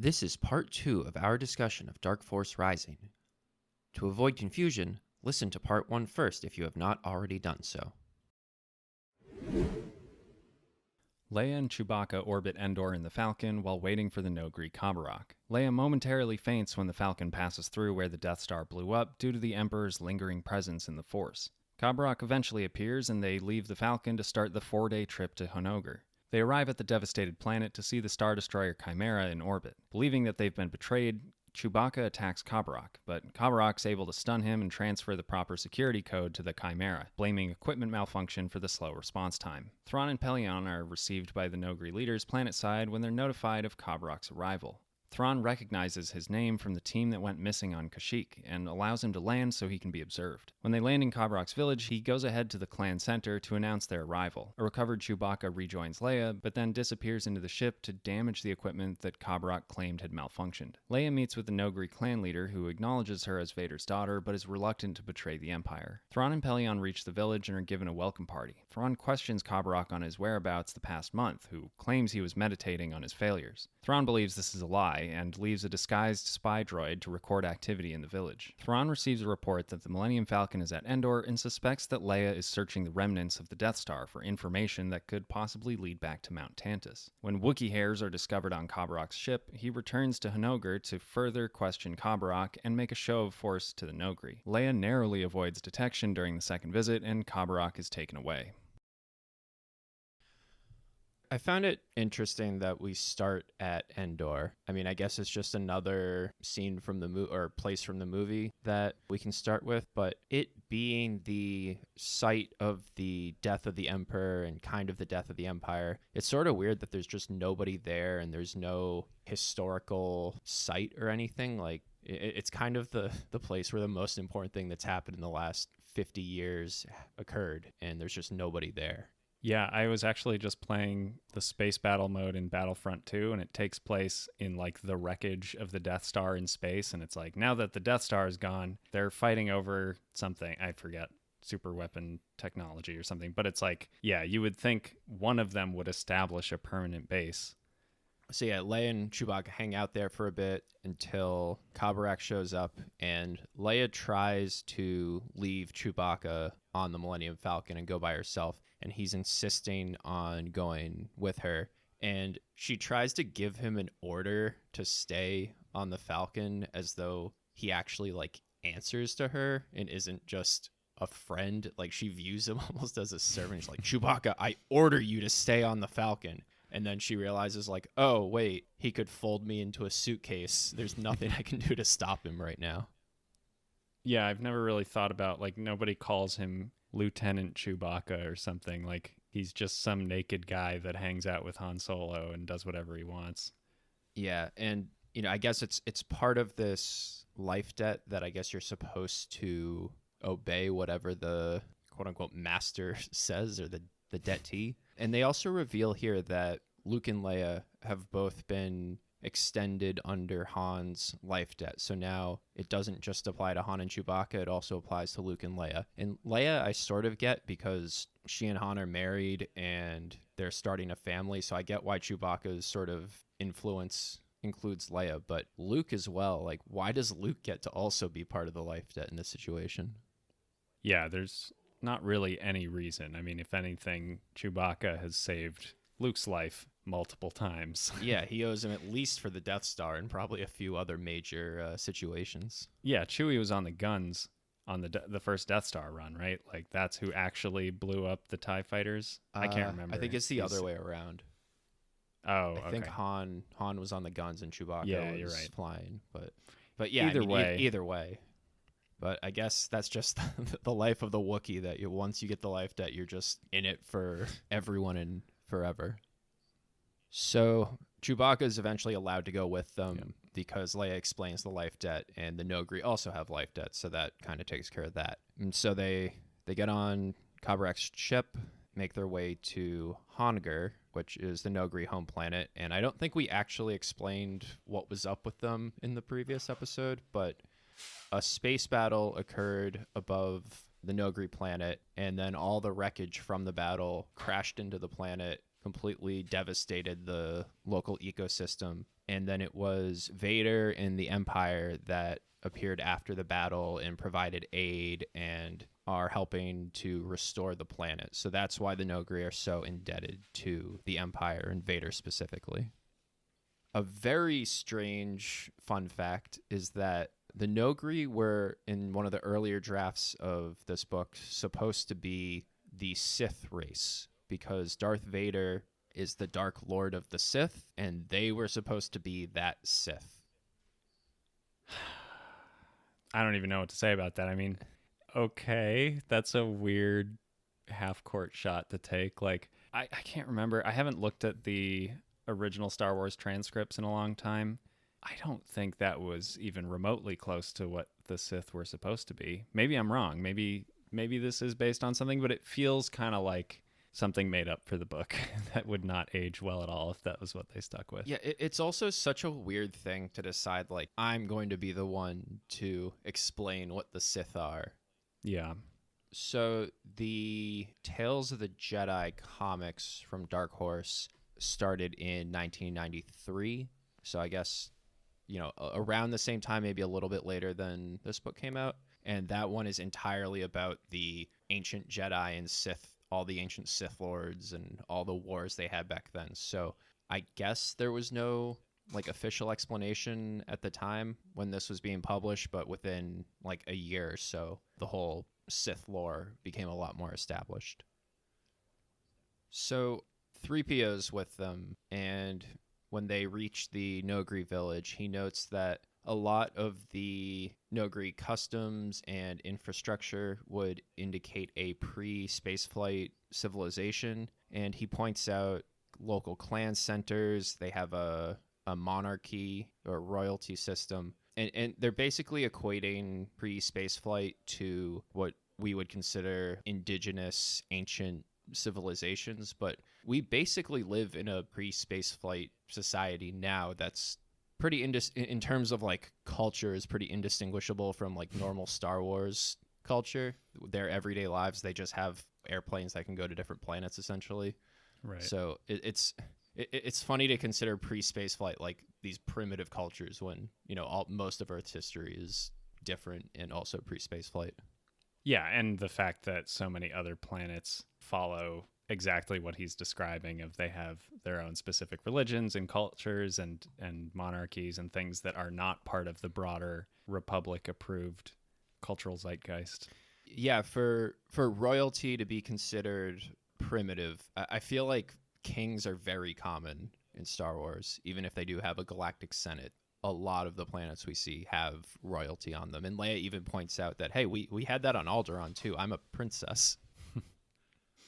This is part 2 of our discussion of Dark Force Rising. To avoid confusion, listen to part 1 first if you have not already done so. Leia and Chewbacca orbit Endor in the Falcon while waiting for the Noghri Kabarok. Leia momentarily faints when the Falcon passes through where the Death Star blew up due to the Emperor's lingering presence in the Force. Kabarok eventually appears and they leave the Falcon to start the 4-day trip to Honoghr. They arrive at the devastated planet to see the Star Destroyer Chimera in orbit. Believing that they've been betrayed, Chewbacca attacks Kabarok, but Kabarok's able to stun him and transfer the proper security code to the Chimera, blaming equipment malfunction for the slow response time. Thrawn and Pellaeon are received by the Noghri leaders planetside when they're notified of Kabarok's arrival. Thrawn recognizes his name from the team that went missing on Kashyyyk and allows him to land so he can be observed. When they land in Kabarok's village, he goes ahead to the clan center to announce their arrival. A recovered Chewbacca rejoins Leia, but then disappears into the ship to damage the equipment that Kabarok claimed had malfunctioned. Leia meets with the Noghri clan leader, who acknowledges her as Vader's daughter, but is reluctant to betray the Empire. Thrawn and Pellaeon reach the village and are given a welcome party. Thrawn questions Kabarok on his whereabouts the past month, who claims he was meditating on his failures. Thrawn believes this is a lie, and leaves a disguised spy droid to record activity in the village. Thrawn receives a report that the Millennium Falcon is at Endor and suspects that Leia is searching the remnants of the Death Star for information that could possibly lead back to Mount Tantus. When Wookiee hairs are discovered on Kabarok's ship, he returns to Honoghr to further question Kabarok and make a show of force to the Noghri. Leia narrowly avoids detection during the second visit, and Kabarok is taken away. I found it interesting that we start at Endor. I mean, I guess it's just another scene from the movie or place from the movie that we can start with, but it being the site of the death of the Emperor and kind of the death of the Empire, it's sort of weird that there's just nobody there and there's no historical site or anything. Like, it's kind of the place where the most important thing that's happened in the last 50 years occurred, and there's just nobody there. Yeah, I was actually just playing the space battle mode in Battlefront 2, and it takes place in like the wreckage of the Death Star in space. And it's like, now that the Death Star is gone, they're fighting over something. I forget, super weapon technology or something. But it's like, yeah, you would think one of them would establish a permanent base. So yeah, Leia and Chewbacca hang out there for a bit until Kabarok shows up, and Leia tries to leave Chewbacca on the Millennium Falcon and go by herself, and he's insisting on going with her. And she tries to give him an order to stay on the Falcon as though he actually like answers to her and isn't just a friend. Like, she views him almost as a servant. She's like, Chewbacca, I order you to stay on the Falcon. And then she realizes, like, oh, wait, he could fold me into a suitcase. There's nothing I can do to stop him right now. Yeah, I've never really thought about, like, nobody calls him Lieutenant Chewbacca or something. Like, he's just some naked guy that hangs out with Han Solo and does whatever he wants. Yeah, and, you know, I guess it's part of this life debt that I guess you're supposed to obey whatever the quote-unquote master says, or the dettee. And they also reveal here that Luke and Leia have both been extended under Han's life debt. So now it doesn't just apply to Han and Chewbacca, it also applies to Luke and Leia. And Leia I sort of get because she and Han are married and they're starting a family, so I get why Chewbacca's sort of influence includes Leia, but Luke as well. Like, why does Luke get to also be part of the life debt in this situation? Yeah, there's not really any reason. I mean, if anything, Chewbacca has saved Luke's life multiple times. Yeah, he owes him at least for the Death Star and probably a few other major situations. Yeah, Chewie was on the guns on the first Death Star run, right? Like, that's who actually blew up the TIE fighters. I can't remember. I think it's the other way around. Oh, I think Han was on the guns and Chewbacca was right. flying. But yeah, either way. But I guess that's just the life of the Wookiee, that once you get the life debt, you're just in it for everyone and forever. So Chewbacca is eventually allowed to go with them because Leia explains the life debt, and the Noghri also have life debt, so that kind of takes care of that. And so they get on Kabarok's ship, make their way to Honoghr, which is the Noghri home planet. And I don't think we actually explained what was up with them in the previous episode, but a space battle occurred above the Noghri planet, and then all the wreckage from the battle crashed into the planet completely devastated the local ecosystem. And then it was Vader and the Empire that appeared after the battle and provided aid and are helping to restore the planet. So that's why the Noghri are so indebted to the Empire and Vader specifically. A very strange fun fact is that the Noghri were, in one of the earlier drafts of this book, supposed to be the Sith race, because Darth Vader is the Dark Lord of the Sith, and they were supposed to be that Sith. I don't even know what to say about that. I mean, okay, that's a weird half-court shot to take. Like, I can't remember. I haven't looked at the original Star Wars transcripts in a long time. I don't think that was even remotely close to what the Sith were supposed to be. Maybe I'm wrong. Maybe this is based on something, but it feels kind of like something made up for the book that would not age well at all if that was what they stuck with. Yeah, it's also such a weird thing to decide, like, I'm going to be the one to explain what the Sith are. Yeah. So the Tales of the Jedi comics from Dark Horse started in 1993. So I guess, around the same time, maybe a little bit later than this book came out. And that one is entirely about the ancient Jedi and Sith, all the ancient Sith Lords and all the wars they had back then. So I guess there was no official explanation at the time when this was being published, but within like a year or so, the whole Sith lore became a lot more established. So 3PO's with them, and when they reach the Noghri village, he notes that a lot of the Noghri customs and infrastructure would indicate a pre-spaceflight civilization, and he points out local clan centers. They have a monarchy or royalty system, and they're basically equating pre-spaceflight to what we would consider indigenous ancient civilizations, but we basically live in a pre-spaceflight society now that's pretty in terms of like culture is pretty indistinguishable from like normal Star Wars culture. Their everyday lives, they just have airplanes that can go to different planets essentially. Right. So it's funny to consider pre-space flight like these primitive cultures when most of Earth's history is different and also pre-space flight. Yeah, and the fact that so many other planets follow exactly what he's describing, of they have their own specific religions and cultures and monarchies and things that are not part of the broader Republic approved cultural zeitgeist. Yeah, for royalty to be considered primitive, I feel like kings are very common in Star Wars, even if they do have a galactic senate. A lot of the planets we see have royalty on them. And Leia even points out that, hey, we had that on Alderaan too. I'm a princess.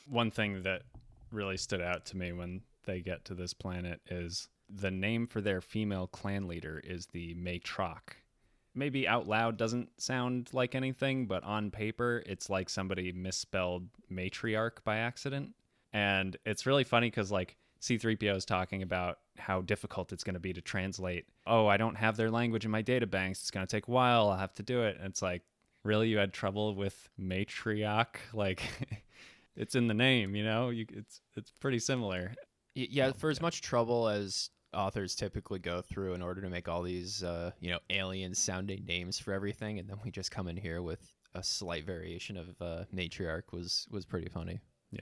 One thing that really stood out to me when they get to this planet is the name for their female clan leader is the Matrock. Maybe out loud doesn't sound like anything, but on paper, it's like somebody misspelled matriarch by accident. And it's really funny because like C-3PO is talking about how difficult it's going to be to translate. Oh, I don't have their language in my databanks. It's going to take a while. I'll have to do it. And it's like, really? You had trouble with matriarch? Like, it's in the name, it's pretty similar. Yeah, for as much trouble as authors typically go through in order to make all these, alien sounding names for everything. And then we just come in here with a slight variation of matriarch was pretty funny. Yeah.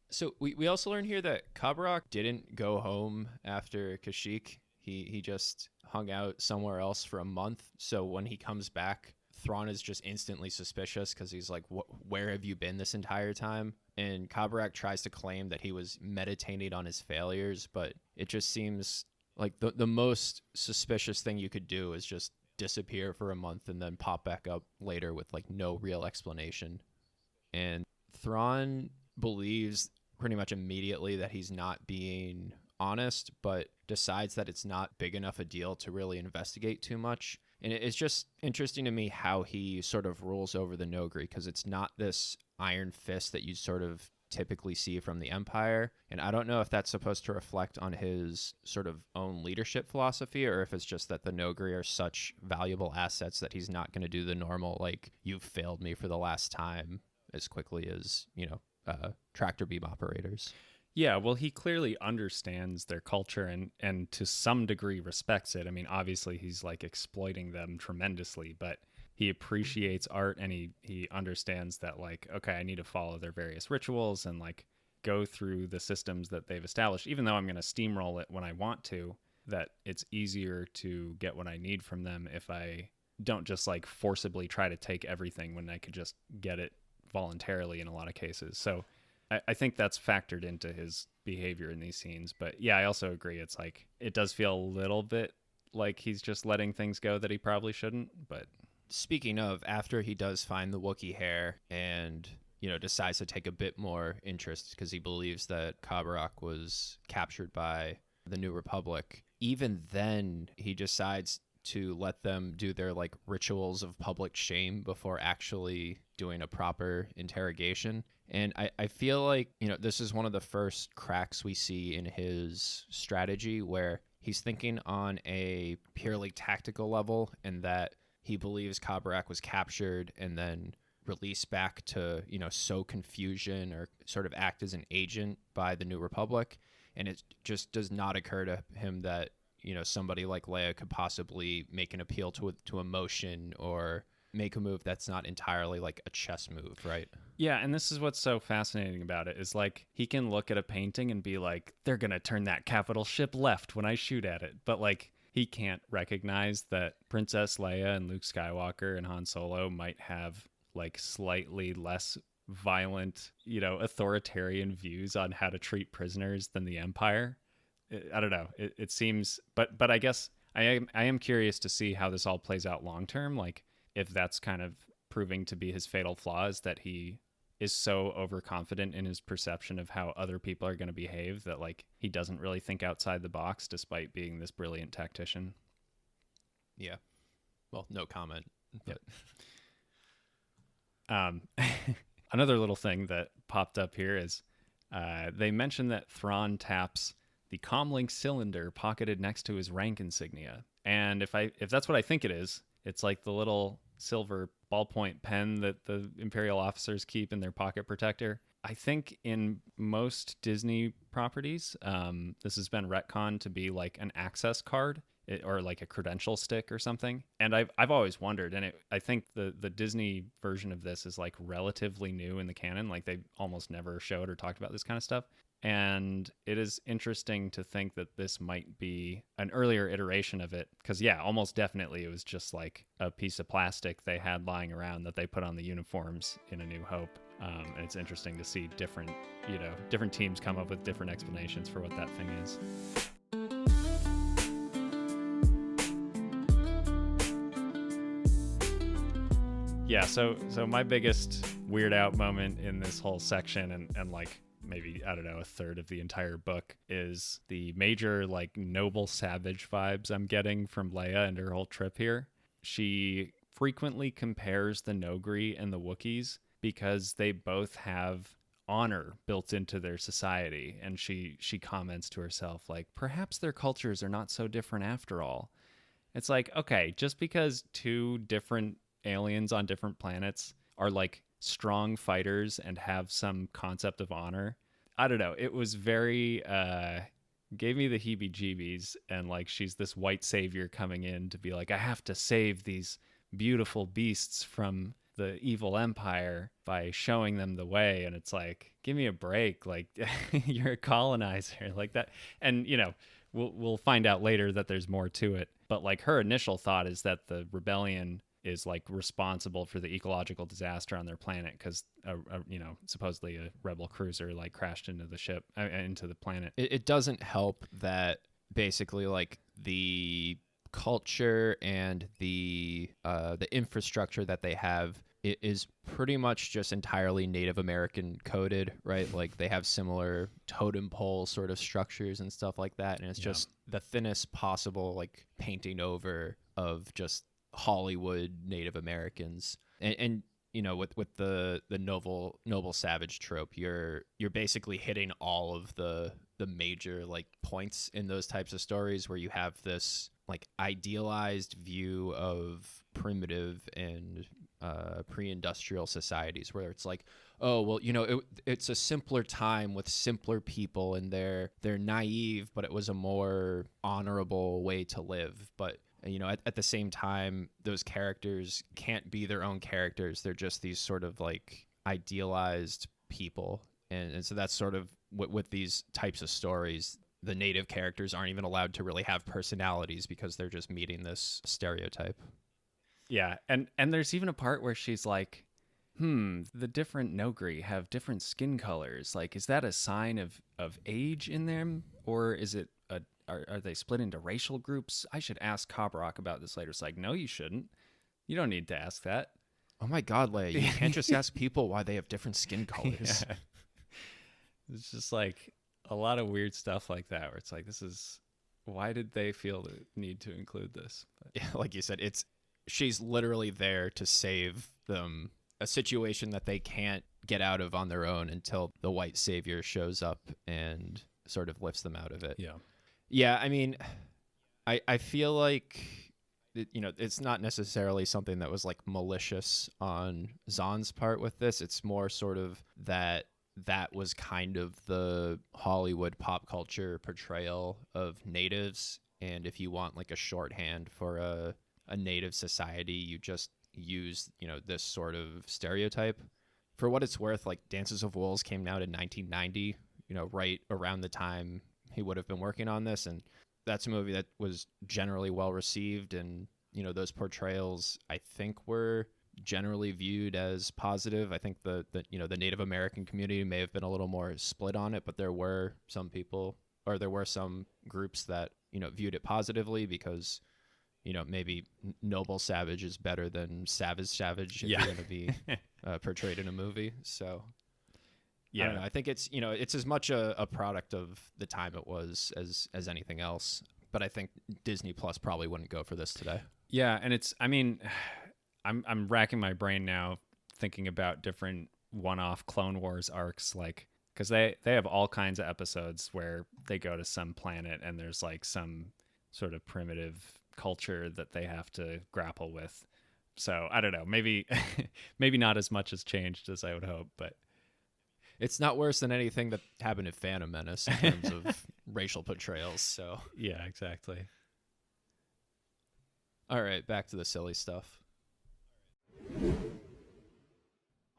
So we also learn here that Kabrak didn't go home after Kashyyyk. He just hung out somewhere else for a month. So when he comes back, Thrawn is just instantly suspicious because he's like, where have you been this entire time? And Kabrak tries to claim that he was meditating on his failures, but it just seems like the most suspicious thing you could do is just disappear for a month and then pop back up later with like no real explanation. And Thrawn believes pretty much immediately that he's not being honest, but decides that it's not big enough a deal to really investigate too much. And it's just interesting to me how he sort of rules over the Noghri, because it's not this iron fist that you sort of typically see from the Empire. And I don't know if that's supposed to reflect on his sort of own leadership philosophy, or if it's just that the Noghri are such valuable assets that he's not going to do the normal, like, you've failed me for the last time as quickly as, tractor beam operators. Yeah, well, he clearly understands their culture and to some degree respects it. I mean, obviously he's like exploiting them tremendously, but he appreciates art and he understands that like, okay, I need to follow their various rituals and like go through the systems that they've established, even though I'm going to steamroll it when I want to, that it's easier to get what I need from them if I don't just like forcibly try to take everything when I could just get it voluntarily in a lot of cases. So I think that's factored into his behavior in these scenes. But yeah, I also agree. It's like, it does feel a little bit like he's just letting things go that he probably shouldn't. But Speaking of, after he does find the Wookiee hair and, you know, decides to take a bit more interest because he believes that Kabarak was captured by the New Republic, even then he decides to let them do their like rituals of public shame before actually doing a proper interrogation. And I feel like, you know, this is one of the first cracks we see in his strategy where he's thinking on a purely tactical level, and that he believes Kabarak was captured and then released back to, you know, sow confusion or sort of act as an agent by the New Republic. And it just does not occur to him that, you know, somebody like Leia could possibly make an appeal to emotion or make a move that's not entirely like a chess move, right? yeah, and this is what's so fascinating about it is like he can look at a painting and be like, they're going to turn that capital ship left when I shoot at it. But like, he can't recognize that Princess Leia and Luke Skywalker and Han Solo might have like slightly less violent, you know, authoritarian views on how to treat prisoners than the Empire. I don't know. It seems, but I guess I am curious to see how this all plays out long term. Like if that's kind of proving to be his fatal flaw, is that he is so overconfident in his perception of how other people are going to behave that like he doesn't really think outside the box despite being this brilliant tactician. Yeah. Well, no comment. But Another little thing that popped up here is they mentioned that Thrawn taps the comlink cylinder pocketed next to his rank insignia. And if that's what I think it is, it's like the little silver ballpoint pen that the Imperial officers keep in their pocket protector. I think in most Disney properties, this has been retconned to be like an access card or like a credential stick or something. And I've always wondered, and I think the Disney version of this is like relatively new in the canon. Like they almost never showed or talked about this kind of stuff. And it is interesting to think that this might be an earlier iteration of it. Because, yeah, almost definitely it was just like a piece of plastic they had lying around that they put on the uniforms in A New Hope. And it's interesting to see different teams come up with different explanations for what that thing is. Yeah, so my biggest weird out moment in this whole section and like maybe, I don't know, a third of the entire book is the major like noble savage vibes I'm getting from Leia and her whole trip here. She frequently compares the Nogri and the Wookiees because they both have honor built into their society. And she comments to herself like, perhaps their cultures are not so different after all. It's like, okay, just because two different aliens on different planets are like strong fighters and have some concept of honor, I don't know, it was very gave me the heebie-jeebies. And like she's this white savior coming in to be like, I have to save these beautiful beasts from the evil empire by showing them the way. And it's like, give me a break, like you're a colonizer like that. And you know, we'll find out later that there's more to it, but like her initial thought is that the rebellion is like responsible for the ecological disaster on their planet because supposedly a rebel cruiser like crashed into the ship into the planet. it doesn't help that basically like the culture and the infrastructure that they have is pretty much just entirely Native American coded, right? Like they have similar totem pole sort of structures and stuff like that, and it's just the thinnest possible like painting over of just Hollywood Native Americans. And you know, with the noble savage trope, you're basically hitting all of the major like points in those types of stories where you have this like idealized view of primitive and pre-industrial societies where it's like, oh well, it's a simpler time with simpler people, and they're naive, but it was a more honorable way to live. But at the same time, those characters can't be their own characters. They're just these sort of like idealized people. And so that's sort of with these types of stories, the native characters aren't even allowed to really have personalities because they're just meeting this stereotype. Yeah, and there's even a part where she's like, the different Nogri have different skin colors. Like, is that a sign of age in them? Or is it are they split into racial groups? I should ask Kabrak about this later. It's like, no, you shouldn't. You don't need to ask that. Oh my God, Leia, you can't just ask people why they have different skin colors. Yeah. It's just like a lot of weird stuff like that where it's like, why did they feel the need to include this? But, yeah, like you said, she's literally there to save them, a situation that they can't get out of on their own until the white savior shows up and sort of lifts them out of it. Yeah, I mean, I feel like it's not necessarily something that was like malicious on Zahn's part with this. It's more sort of that was kind of the Hollywood pop culture portrayal of natives. And if you want like a shorthand for a native society, you just use, this sort of stereotype. For what it's worth, like Dances of Wolves came out in 1990, right around the time he would have been working on this. And that's a movie that was generally well received. And, those portrayals, I think, were generally viewed as positive. I think the Native American community may have been a little more split on it, but there were some groups that, viewed it positively because, maybe Noble Savage is better than Savage Savage if you're going to be portrayed in a movie. So I don't know. I think it's, it's as much a product of the time it was as anything else. But I think Disney Plus probably wouldn't go for this today. Yeah, and I'm racking my brain now thinking about different one-off Clone Wars arcs, like, because they have all kinds of episodes where they go to some planet and there's like some sort of primitive culture that they have to grapple with. So I don't know, maybe not as much has changed as I would hope, but it's not worse than anything that happened in Phantom Menace in terms of racial portrayals. So yeah, exactly. All right, back to the silly stuff.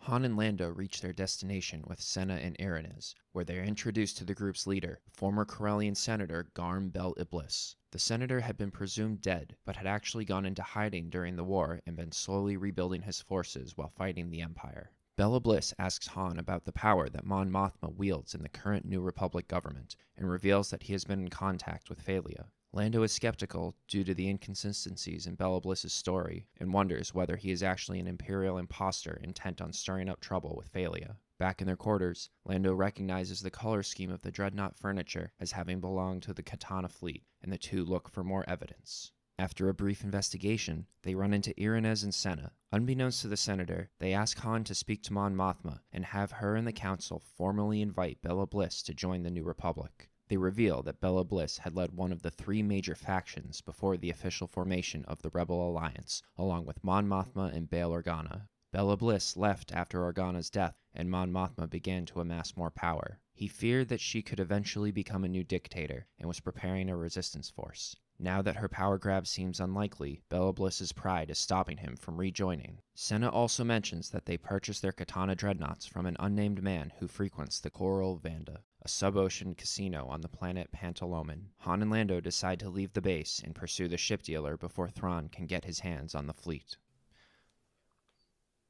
Han and Lando reach their destination with Senna and Irenez, where they are introduced to the group's leader, former Corellian Senator Garm Bel Iblis. The senator had been presumed dead, but had actually gone into hiding during the war and been slowly rebuilding his forces while fighting the Empire. Bel Iblis asks Han about the power that Mon Mothma wields in the current New Republic government, and reveals that he has been in contact with Phalia. Lando is skeptical due to the inconsistencies in Bel Iblis's story, and wonders whether he is actually an Imperial imposter intent on stirring up trouble with Phalia. Back in their quarters, Lando recognizes the color scheme of the Dreadnought furniture as having belonged to the Katana fleet, and the two look for more evidence. After a brief investigation, they run into Irenez and Senna. Unbeknownst to the senator, they ask Han to speak to Mon Mothma and have her and the council formally invite Bel Iblis to join the New Republic. They reveal that Bel Iblis had led one of the three major factions before the official formation of the Rebel Alliance, along with Mon Mothma and Bail Organa. Bel Iblis left after Organa's death, and Mon Mothma began to amass more power. He feared that she could eventually become a new dictator, and was preparing a resistance force. Now that her power grab seems unlikely, Bel Iblis's pride is stopping him from rejoining. Senna also mentions that they purchased their Katana dreadnoughts from an unnamed man who frequents the Coral Vanda, a sub-ocean casino on the planet Pantalomen. Han and Lando decide to leave the base and pursue the ship dealer before Thrawn can get his hands on the fleet.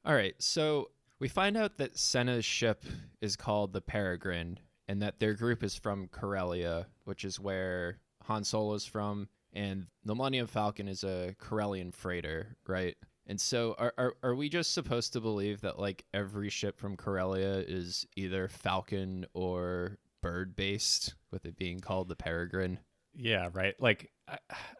Alright, so we find out that Senna's ship is called the Peregrine, and that their group is from Corellia, which is where Han Solo's from, and the Millennium Falcon is a Corellian freighter, right? And so are we just supposed to believe that like every ship from Corellia is either Falcon or bird-based, with it being called the Peregrine? Yeah, right. Like,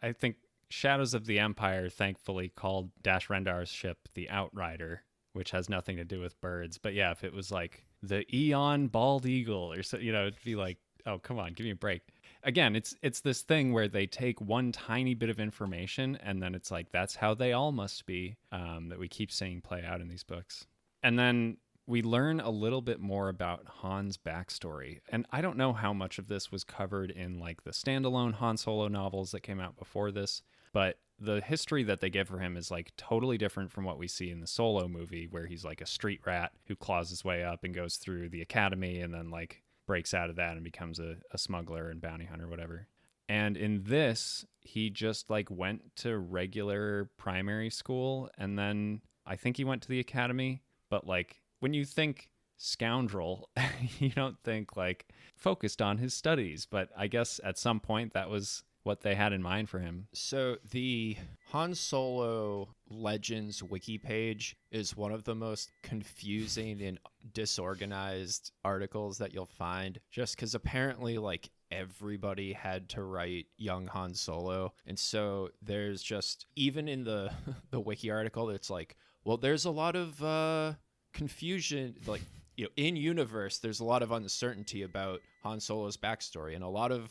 I think Shadows of the Empire thankfully called Dash Rendar's ship the Outrider, which has nothing to do with birds. But yeah, if it was like the Eon Bald Eagle or so, it'd be like, oh, come on, give me a break. again, it's this thing where they take one tiny bit of information and then it's like that's how they all must be, that we keep seeing play out in these books. And then we learn a little bit more about Han's backstory. And I don't know how much of this was covered in like the standalone Han Solo novels that came out before this, but the history that they give for him is like totally different from what we see in the Solo movie, where he's like a street rat who claws his way up and goes through the academy and then like breaks out of that and becomes a smuggler and bounty hunter, whatever. And in this, he just like went to regular primary school and then I think he went to the academy. But like when you think scoundrel, you don't think like focused on his studies. But I guess at some point that was what they had in mind for him. So the Han Solo Legends wiki page is one of the most confusing and disorganized articles that you'll find, just because apparently like everybody had to write young Han Solo. And so there's just, even in the the wiki article, it's like, well, there's a lot of confusion, like, you know, in universe, there's a lot of uncertainty about Han Solo's backstory, and a lot of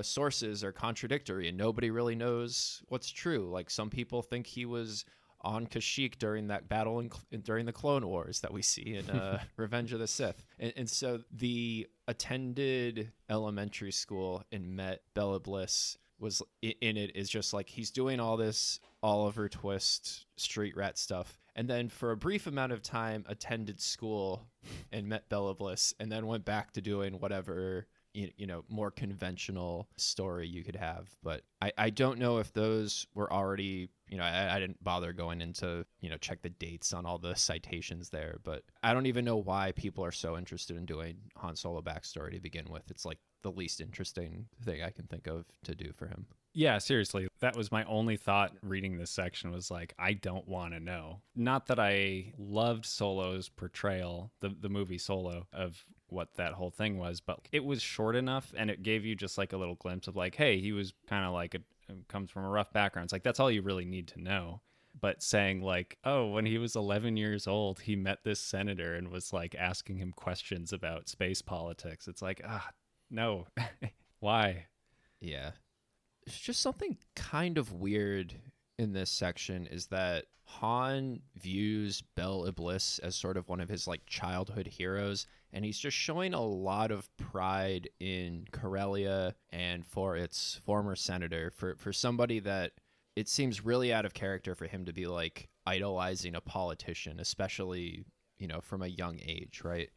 sources are contradictory, and nobody really knows what's true. Like, some people think he was on Kashyyyk during that battle during the Clone Wars that we see in Revenge of the Sith. And so the attended elementary school and met Bella Bliss was in it is just like he's doing all this Oliver Twist street rat stuff, and then for a brief amount of time attended school and met Bella Bliss, and then went back to doing whatever you know more conventional story you could have. But I don't know if those were already, you know, I didn't bother going into, you know, check the dates on all the citations there, but I don't even know why people are so interested in doing Han Solo backstory to begin with. It's like the least interesting thing I can think of to do for him. Yeah, seriously. That was my only thought reading this section, was like, I don't want to know. Not that I loved Solo's portrayal, the movie Solo, of what that whole thing was, but it was short enough and it gave you just like a little glimpse of like, hey, he was kind of like comes from a rough background. It's like, that's all you really need to know. But saying like, oh, when he was 11 years old, he met this senator and was like asking him questions about space politics. It's like, no. Why? Yeah. It's just something kind of weird in this section is that Han views Bel Iblis as sort of one of his like childhood heroes, and he's just showing a lot of pride in Corellia and for its former senator, for somebody that it seems really out of character for him to be like idolizing a politician, especially, you know, from a young age, right?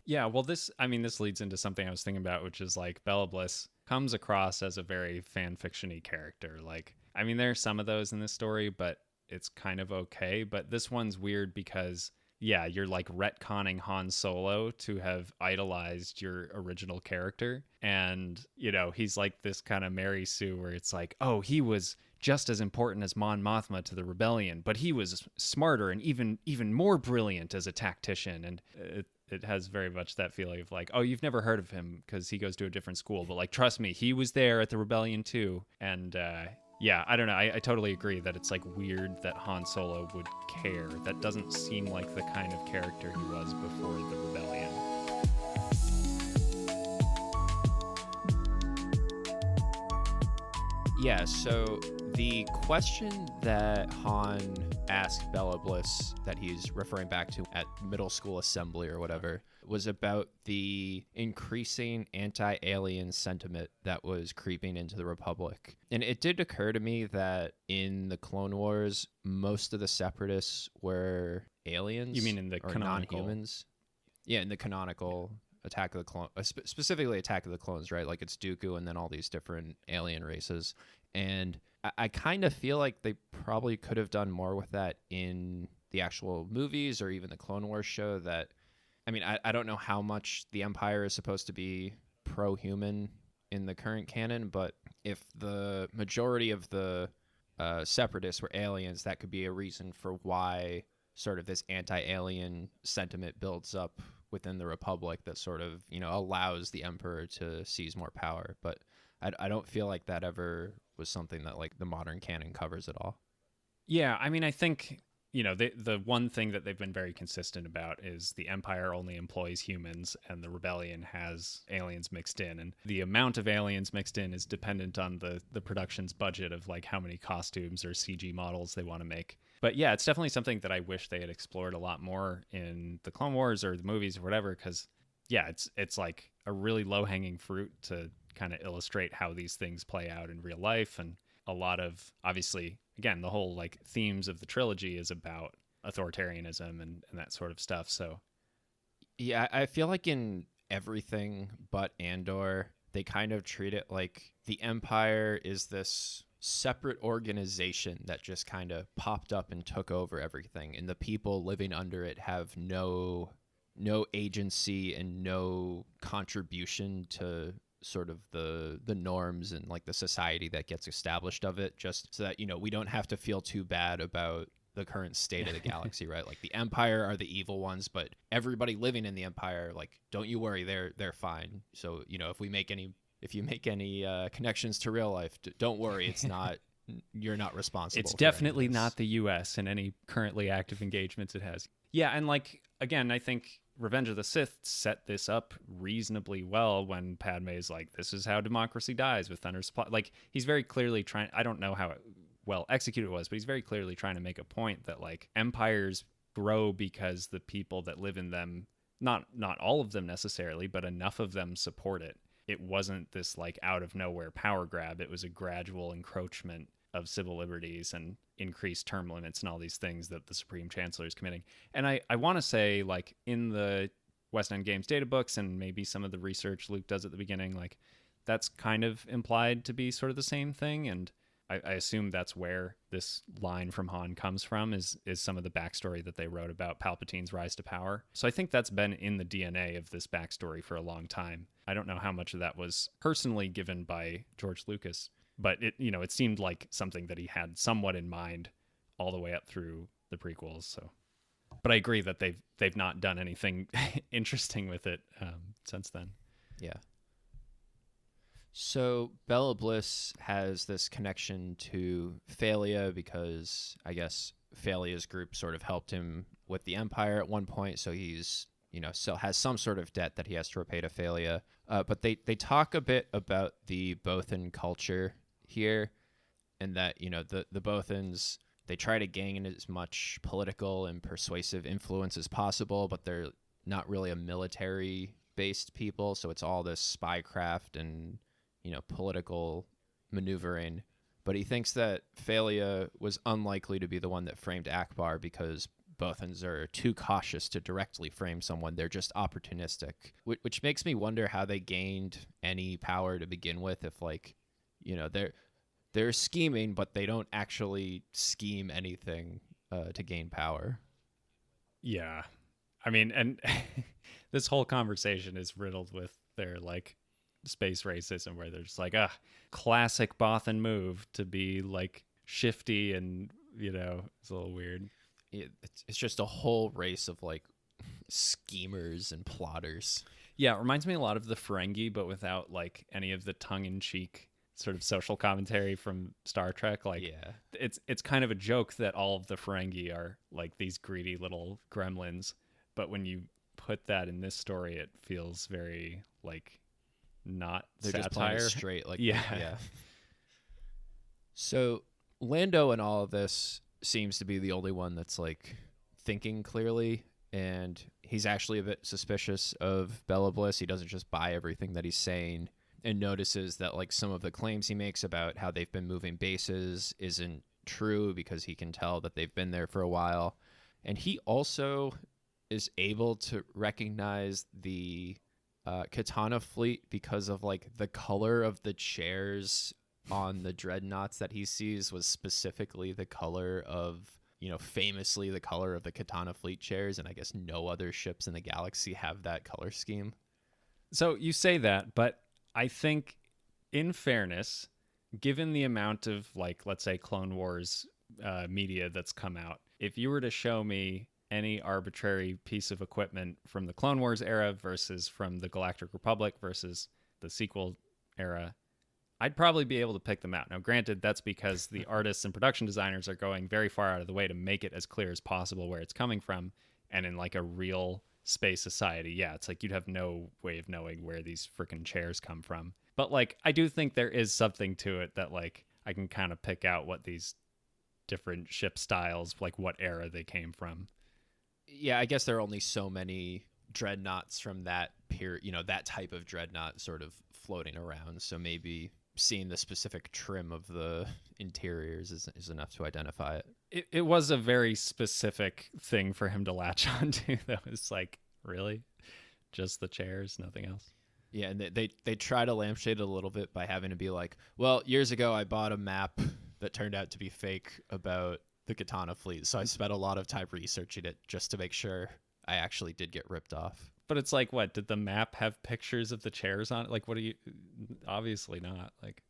Yeah, well, this leads into something I was thinking about, which is like Bella Bliss comes across as a very fan fiction-y character. Like, I mean, there are some of those in this story, but it's kind of okay. But this one's weird because, yeah, you're like retconning Han Solo to have idolized your original character. And, you know, he's like this kind of Mary Sue where it's like, oh, he was just as important as Mon Mothma to the rebellion, but he was smarter and even more brilliant as a tactician. And it has very much that feeling of like, oh, you've never heard of him because he goes to a different school, but like, trust me, he was there at the rebellion too. And yeah, I don't know. I totally agree that it's like weird that Han Solo would care. That doesn't seem like the kind of character he was before the rebellion. Yeah, so the question that Han asked Bella Bliss that he's referring back to at middle school assembly or whatever was about the increasing anti-alien sentiment that was creeping into the Republic. And it did occur to me that in the Clone Wars, most of the Separatists were aliens. You mean in the canonical? Non-humans? Yeah, in the canonical Attack of the Clones, specifically Attack of the Clones, right? Like it's Dooku and then all these different alien races. And I kind of feel like they probably could have done more with that in the actual movies or even the Clone Wars show. That, I mean, I don't know how much the Empire is supposed to be pro-human in the current canon, but if the majority of the Separatists were aliens, that could be a reason for why sort of this anti-alien sentiment builds up within the Republic that sort of, you know, allows the Emperor to seize more power. But I don't feel like that ever was something that like the modern canon covers at all. Yeah, I mean, I think the one thing that they've been very consistent about is the Empire only employs humans and the Rebellion has aliens mixed in. And the amount of aliens mixed in is dependent on the production's budget of like how many costumes or CG models they want to make. But yeah, it's definitely something that I wish they had explored a lot more in the Clone Wars or the movies or whatever, because yeah, it's like a really low-hanging fruit to kind of illustrate how these things play out in real life. And a lot of, obviously, again, the whole like themes of the trilogy is about authoritarianism and that sort of stuff. So yeah, I feel like in everything but Andor, they kind of treat it like the Empire is this separate organization that just kind of popped up and took over everything, and the people living under it have no agency and no contribution to sort of the norms and like the society that gets established of it, just so that we don't have to feel too bad about the current state of the galaxy, right? Like the Empire are the evil ones, but everybody living in the Empire, like, don't you worry, they're fine. So if you make any connections to real life, don't worry, it's not you're not responsible. It's definitely not the U.S. in any currently active engagements it has. Yeah, and like again, I think Revenge of the Sith set this up reasonably well when Padme is like, this is how democracy dies with Thunder Supply. Like, he's very clearly trying, I don't know how well executed it was, but he's very clearly trying to make a point that like empires grow because the people that live in them, not all of them necessarily, but enough of them support it. It wasn't this like out of nowhere power grab. It was a gradual encroachment of civil liberties and increased term limits and all these things that the Supreme Chancellor is committing. And I want to say, like, in the West End Games data books and maybe some of the research Luke does at the beginning, like, that's kind of implied to be sort of the same thing. And I assume that's where this line from Han comes from, is some of the backstory that they wrote about Palpatine's rise to power. So I think that's been in the DNA of this backstory for a long time. I don't know how much of that was personally given by George Lucas, but it seemed like something that he had somewhat in mind all the way up through the prequels. So, but I agree that they've not done anything interesting with it since then. Yeah. So Bella Bliss has this connection to Phalia because I guess Phalia's group sort of helped him with the Empire at one point. So he's, still has some sort of debt that he has to repay to Phalia. But they talk a bit about the Bothan culture here, and that, the Bothans, they try to gain as much political and persuasive influence as possible, but they're not really a military-based people. So it's all this spycraft and political maneuvering. But he thinks that Phalia was unlikely to be the one that framed Akbar because Bothans are too cautious to directly frame someone. They're just opportunistic, which makes me wonder how they gained any power to begin with. If they're scheming, but they don't actually scheme anything to gain power. Yeah, I mean, and this whole conversation is riddled with their like space racism, where there's like a classic Bothan move to be like shifty and it's a little weird. It's just a whole race of like schemers and plotters. Yeah, it reminds me a lot of the Ferengi, but without like any of the tongue-in-cheek sort of social commentary from Star Trek. Like, yeah, it's kind of a joke that all of the Ferengi are like these greedy little gremlins, but when you put that in this story, it feels very like not they're satire. Just playing it straight, like yeah. So Lando in all of this seems to be the only one that's like thinking clearly, and he's actually a bit suspicious of Bella Bliss. He doesn't just buy everything that he's saying, and notices that like some of the claims he makes about how they've been moving bases isn't true because he can tell that they've been there for a while. And he also is able to recognize the Katana fleet because of like the color of the chairs on the dreadnoughts that he sees was specifically the color of, famously the color of the Katana fleet chairs. And I guess no other ships in the galaxy have that color scheme. So you say that, but I think in fairness, given the amount of like, let's say Clone Wars media that's come out, if you were to show me any arbitrary piece of equipment from the Clone Wars era versus from the Galactic Republic versus the sequel era, I'd probably be able to pick them out. Now, granted, that's because the artists and production designers are going very far out of the way to make it as clear as possible where it's coming from. And in like a real space society, yeah, it's like you'd have no way of knowing where these freaking chairs come from. But like, I do think there is something to it that like I can kind of pick out what these different ship styles, like what era they came from. Yeah, I guess there are only so many dreadnoughts from that period, that type of dreadnought sort of floating around. So maybe seeing the specific trim of the interiors is enough to identify it. It was a very specific thing for him to latch onto, though. It's like, really? Just the chairs, nothing else? Yeah, and they try to lampshade it a little bit by having to be like, well, years ago I bought a map that turned out to be fake about the Katana fleet, so I spent a lot of time researching it just to make sure I actually did get ripped off. But it's like, what? Did the map have pictures of the chairs on it? Like, what do you... Obviously not. Like,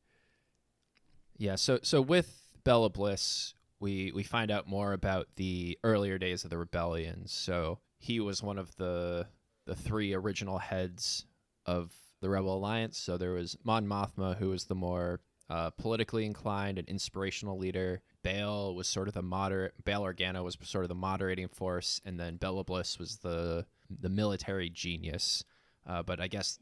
yeah, so with Bella Bliss, we find out more about the earlier days of the rebellion. So he was one of the three original heads of the Rebel Alliance. So there was Mon Mothma, who was the more politically inclined and inspirational leader. Bail was sort of the Bail Organa was sort of the moderating force, and then Bella Bliss was the military genius. But I guess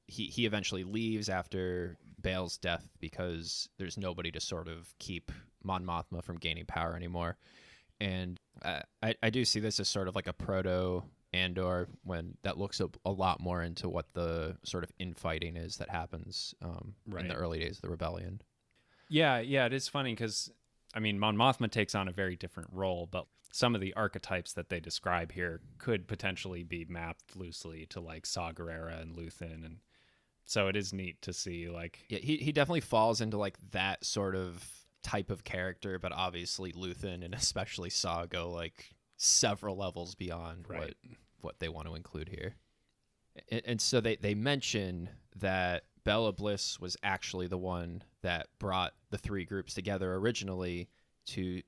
he eventually leaves after Bail's death because there's nobody to sort of keep Mon Mothma from gaining power anymore. And I do see this as sort of like a proto Andor, when that looks a lot more into what the sort of infighting is that happens in the early days of the rebellion. Yeah, it is funny because, I mean, Mon Mothma takes on a very different role, but some of the archetypes that they describe here could potentially be mapped loosely to like Saw Gerrera and Luthen, and so it is neat to see like... Yeah, he definitely falls into like that sort of type of character, but obviously Luthen and especially Saw go like several levels beyond what they want to include here. And so they mention that Bella Bliss was actually the one that brought the three groups together originally to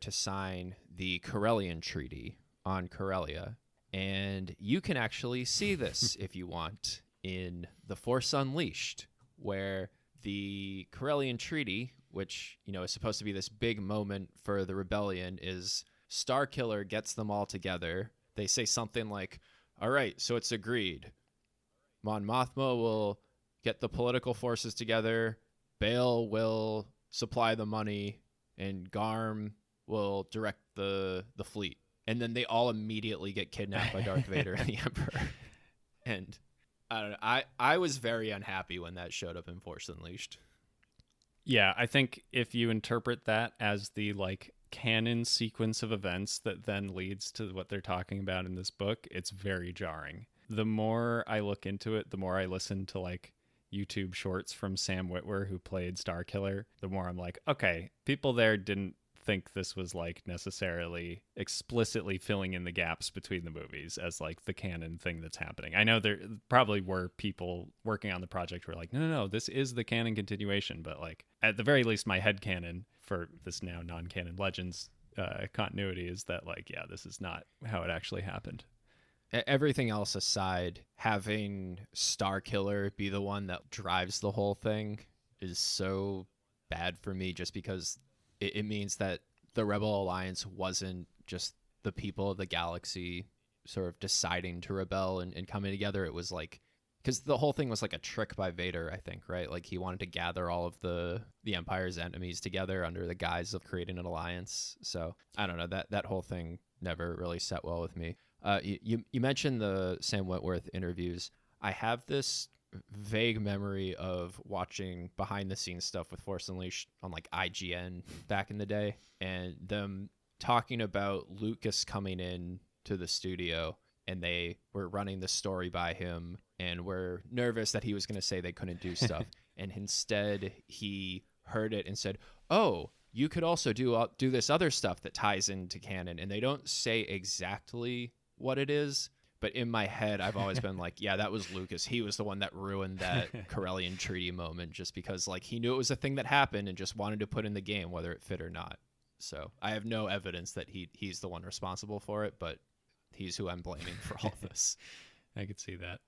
sign the Corellian Treaty on Corellia. And you can actually see this if you want in The Force Unleashed, where the Corellian Treaty, which is supposed to be this big moment for the rebellion, is Starkiller gets them all together. They say something like, all right, so it's agreed. Mon Mothma will get the political forces together. Bail will supply the money, and Garm will direct the fleet. And then they all immediately get kidnapped by Darth Vader and the Emperor. And I don't know. I was very unhappy when that showed up in Force Unleashed. Yeah, I think if you interpret that as the like canon sequence of events that then leads to what they're talking about in this book, it's very jarring. The more I look into it, the more I listen to like YouTube shorts from Sam Witwer, who played Starkiller, the more I'm like, okay, people there didn't think this was like necessarily explicitly filling in the gaps between the movies as like the canon thing that's happening. I know there probably were people working on the project who were like, no, this is the canon continuation, but like at the very least my headcanon for this now non-canon Legends continuity is that like, yeah, this is not how it actually happened. Everything else aside, having Starkiller be the one that drives the whole thing is so bad for me, just because it means that the Rebel Alliance wasn't just the people of the galaxy sort of deciding to rebel and coming together. It was like, because the whole thing was like a trick by Vader, I think, right? Like he wanted to gather all of the Empire's enemies together under the guise of creating an alliance. So I don't know, that whole thing never really set well with me. You mentioned the Sam Witwer interviews. I have this vague memory of watching behind the scenes stuff with Force Unleashed on like IGN back in the day, and them talking about Lucas coming in to the studio, and they were running the story by him and were nervous that he was going to say they couldn't do stuff. And instead he heard it and said, oh, you could also do this other stuff that ties into canon. And they don't say exactly what it is, but in my head, I've always been like, yeah, that was Lucas. He was the one that ruined that Corellian Treaty moment, just because like he knew it was a thing that happened and just wanted to put in the game whether it fit or not. So I have no evidence that he's the one responsible for it, but he's who I'm blaming for all this. I could see that.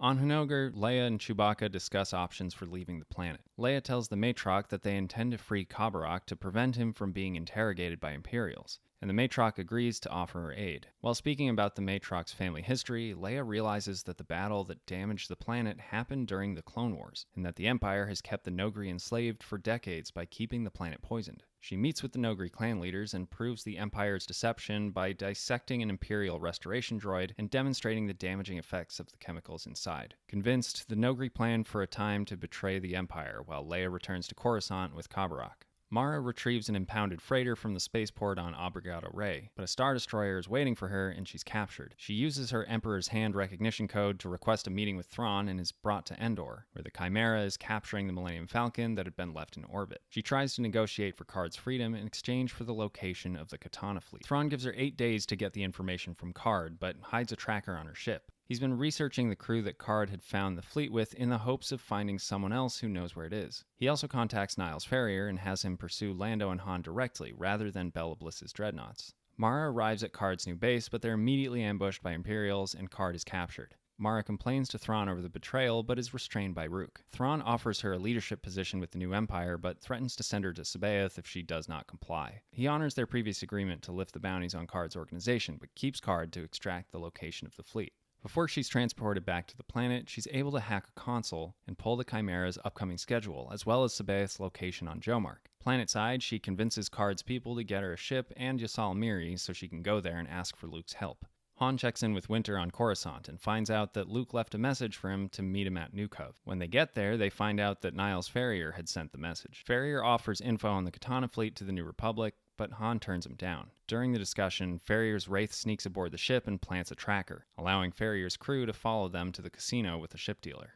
On Hunogre, Leia and Chewbacca discuss options for leaving the planet. Leia tells the Matrox that they intend to free Kabarak to prevent him from being interrogated by Imperials, and the Matrox agrees to offer her aid. While speaking about the Matrox family history, Leia realizes that the battle that damaged the planet happened during the Clone Wars, and that the Empire has kept the Noghri enslaved for decades by keeping the planet poisoned. She meets with the Noghri clan leaders and proves the Empire's deception by dissecting an Imperial restoration droid and demonstrating the damaging effects of the chemicals inside. Convinced, the Noghri plan for a time to betray the Empire, while Leia returns to Coruscant with Kabarak. Mara retrieves an impounded freighter from the spaceport on Abregado Ray, but a Star Destroyer is waiting for her and she's captured. She uses her Emperor's Hand recognition code to request a meeting with Thrawn and is brought to Endor, where the Chimera is capturing the Millennium Falcon that had been left in orbit. She tries to negotiate for Karrde's freedom in exchange for the location of the Katana fleet. Thrawn gives her 8 days to get the information from Karrde, but hides a tracker on her ship. He's been researching the crew that Karrde had found the fleet with in the hopes of finding someone else who knows where it is. He also contacts Niles Ferrier and has him pursue Lando and Han directly, rather than Bella Bliss's dreadnoughts. Mara arrives at Karrde's new base, but they're immediately ambushed by Imperials and Karrde is captured. Mara complains to Thrawn over the betrayal, but is restrained by Rook. Thrawn offers her a leadership position with the new Empire, but threatens to send her to Sabaoth if she does not comply. He honors their previous agreement to lift the bounties on Karrde's organization, but keeps Karrde to extract the location of the fleet. Before she's transported back to the planet, she's able to hack a console and pull the Chimera's upcoming schedule, as well as Sabaoth's location on Jomark. Planetside, she convinces Karrde's people to get her a ship and Yasal Miri so she can go there and ask for Luke's help. Han checks in with Winter on Coruscant and finds out that Luke left a message for him to meet him at Nukov. When they get there, they find out that Niles Ferrier had sent the message. Ferrier offers info on the Katana fleet to the New Republic, but Han turns him down. During the discussion, Ferrier's Wraith sneaks aboard the ship and plants a tracker, allowing Ferrier's crew to follow them to the casino with the ship dealer.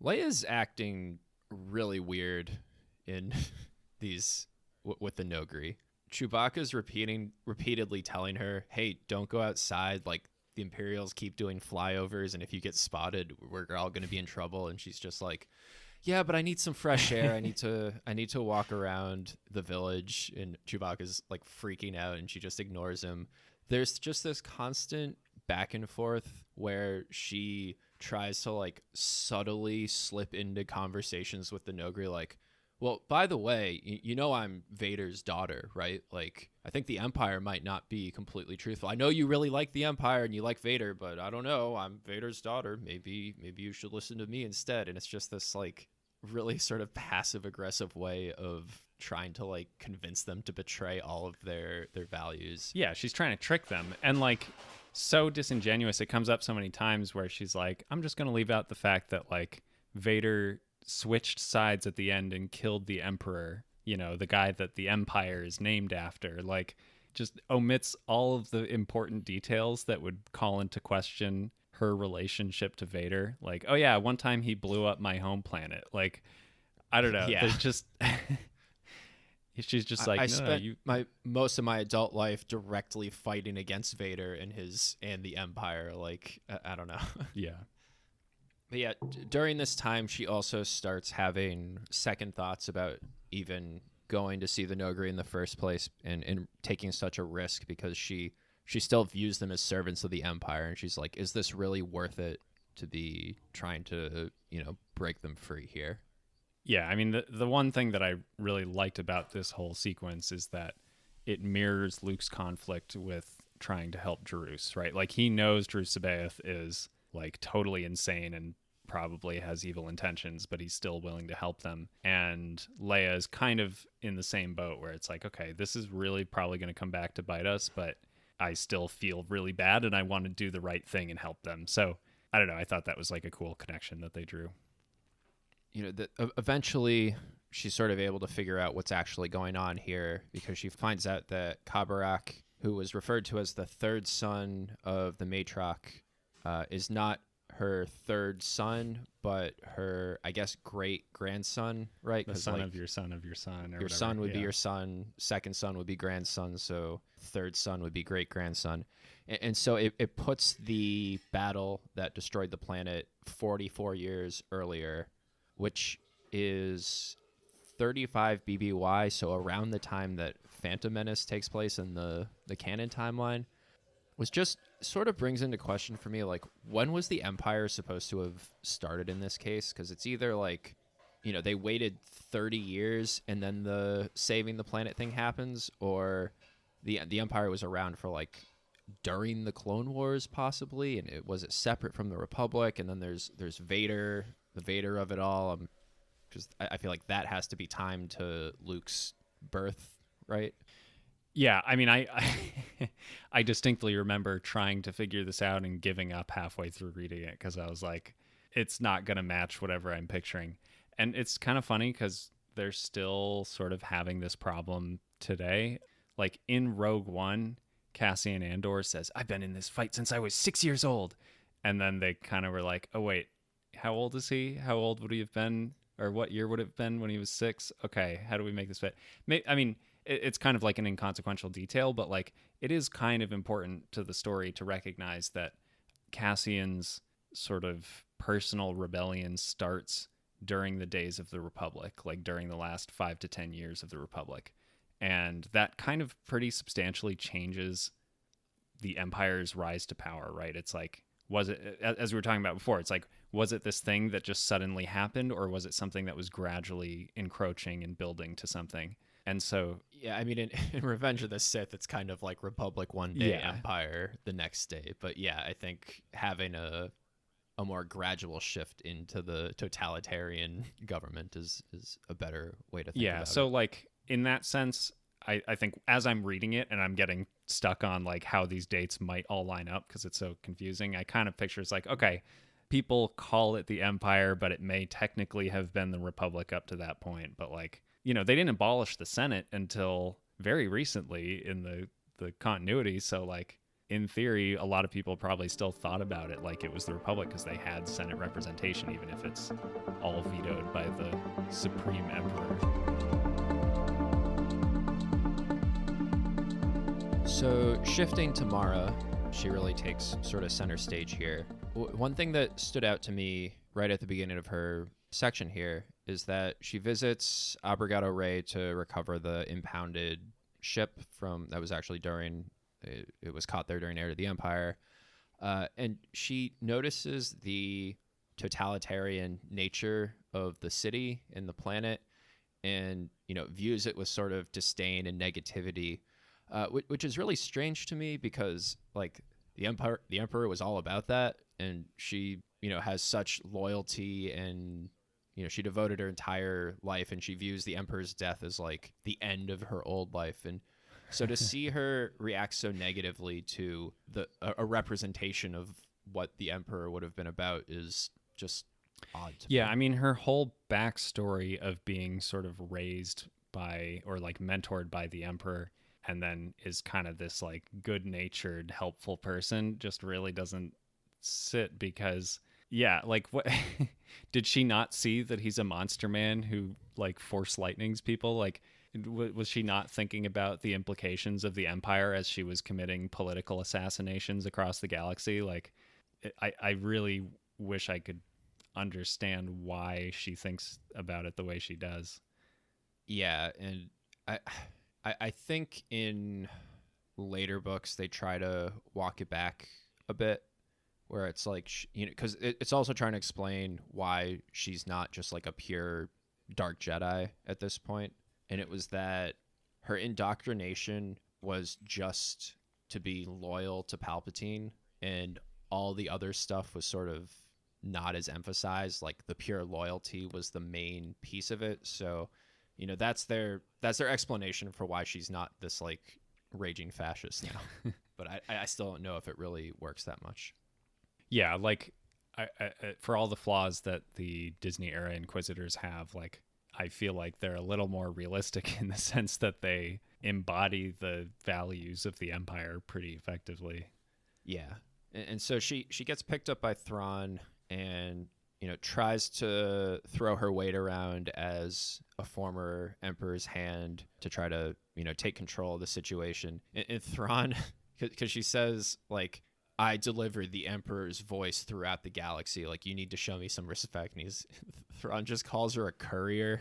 Leia's acting really weird in these with the Noghri. Chewbacca's repeatedly telling her, hey, don't go outside, like the Imperials keep doing flyovers and if you get spotted, we're all going to be in trouble. And she's just like, yeah, but I need some fresh air. I need to walk around the village. And Chewbacca's like freaking out and she just ignores him. There's just this constant back and forth where she tries to like subtly slip into conversations with the Noghri, like, well, by the way, you know I'm Vader's daughter, right? Like, I think the Empire might not be completely truthful. I know you really like the Empire and you like Vader, but I don't know. I'm Vader's daughter. Maybe you should listen to me instead. And it's just this like really sort of passive aggressive way of trying to like convince them to betray all of their values. Yeah, she's trying to trick them. And like so disingenuous. It comes up so many times where she's like, I'm just going to leave out the fact that like Vader switched sides at the end and killed the Emperor, you know, the guy that the Empire is named after. Like, just omits all of the important details that would call into question her relationship to Vader. Like, oh yeah, one time he blew up my home planet. Like, I don't know. Yeah. There's just she's just like, I no, spent my most of my adult life directly fighting against Vader and the Empire. Like, I don't know. Yeah. But yeah, during this time, she also starts having second thoughts about even going to see the Noghri in the first place and taking such a risk because she still views them as servants of the Empire. And she's like, is this really worth it to be trying to, break them free here? Yeah, I mean, the one thing that I really liked about this whole sequence is that it mirrors Luke's conflict with trying to help Jerus, right? Like, he knows Jerus Sabaoth is like totally insane and probably has evil intentions, but he's still willing to help them. And Leia is kind of in the same boat where it's like, okay, this is really probably going to come back to bite us, but I still feel really bad and I want to do the right thing and help them. So I don't know. I thought that was like a cool connection that they drew. Eventually she's sort of able to figure out what's actually going on here because she finds out that Kabarak, who was referred to as the third son of the Matrox, is not her third son, but her, I guess, great-grandson, right? The son of your son of your son. Or your whatever. son would be your son, second son would be grandson, so third son would be great-grandson. And so it puts the battle that destroyed the planet 44 years earlier, which is 35 BBY, so around the time that Phantom Menace takes place in the canon timeline. which just sort of brings into question for me, like, when was the Empire supposed to have started in this case? Because it's either like, they waited 30 years and then the saving the planet thing happens, or the Empire was around for like during the Clone Wars possibly, and it was separate from the Republic, and then there's Vader, the Vader of it all. Just I feel like that has to be timed to Luke's birth, right? Yeah, I mean, I distinctly remember trying to figure this out and giving up halfway through reading it because I was like, it's not going to match whatever I'm picturing. And it's kind of funny because they're still sort of having this problem today. Like in Rogue One, Cassian Andor says, I've been in this fight since I was 6 years old. And then they kind of were like, oh, wait, how old is he? How old would he have been? Or what year would it have been when he was 6? Okay, how do we make this fit? I mean, it's kind of like an inconsequential detail, but like it is kind of important to the story to recognize that Cassian's sort of personal rebellion starts during the days of the Republic, like during the last 5 to 10 years of the Republic. And that kind of pretty substantially changes the Empire's rise to power, right? It's like, was it, as we were talking about before, it's like, was it this thing that just suddenly happened, or was it something that was gradually encroaching and building to something? And so, yeah, I mean, in Revenge of the Sith, it's kind of like Republic one day, Yeah. Empire the next day. But yeah, I think having a more gradual shift into the totalitarian government is a better way to think about so it. like in that sense, I think as I'm reading it and I'm getting stuck on like how these dates might all line up because it's so confusing, I kind of picture it's like, okay, people call it the Empire, but it may technically have been the Republic up to that point. But like, they didn't abolish the Senate until very recently in the continuity. So like, in theory, a lot of people probably still thought about it like it was the Republic because they had Senate representation, even if it's all vetoed by the Supreme Emperor. So shifting to Mara, she really takes sort of center stage here. One thing that stood out to me right at the beginning of her section here is that she visits Abregado Ray to recover the impounded ship that was actually it was caught there during Heir to the Empire. And she notices the totalitarian nature of the city and the planet and, views it with sort of disdain and negativity, which is really strange to me because, like, the Emperor was all about that. And she, has such loyalty and, she devoted her entire life and she views the Emperor's death as like the end of her old life. And so to see her react so negatively to a representation of what the Emperor would have been about is just odd to me. Yeah, I mean, her whole backstory of being sort of raised by or like mentored by the Emperor and then is kind of this like good-natured, helpful person just really doesn't sit because, yeah, like what did she not see that he's a monster man who like force lightnings people? Like, was she not thinking about the implications of the Empire as she was committing political assassinations across the galaxy? Like, I really wish I could understand why she thinks about it the way she does. Yeah, and I think in later books they try to walk it back a bit, where it's like, because it's also trying to explain why she's not just like a pure dark Jedi at this point. And it was that her indoctrination was just to be loyal to Palpatine, and all the other stuff was sort of not as emphasized. Like the pure loyalty was the main piece of it. So, that's their explanation for why she's not this like raging fascist now. But I still don't know if it really works that much. Yeah, like I for all the flaws that the Disney era Inquisitors have, like I feel like they're a little more realistic in the sense that they embody the values of the Empire pretty effectively. Yeah. And so she gets picked up by Thrawn and, tries to throw her weight around as a former Emperor's hand to try to, take control of the situation. And Thrawn, because she says, like, I delivered the Emperor's voice throughout the galaxy. Like, you need to show me some respect. And Thrawn just calls her a courier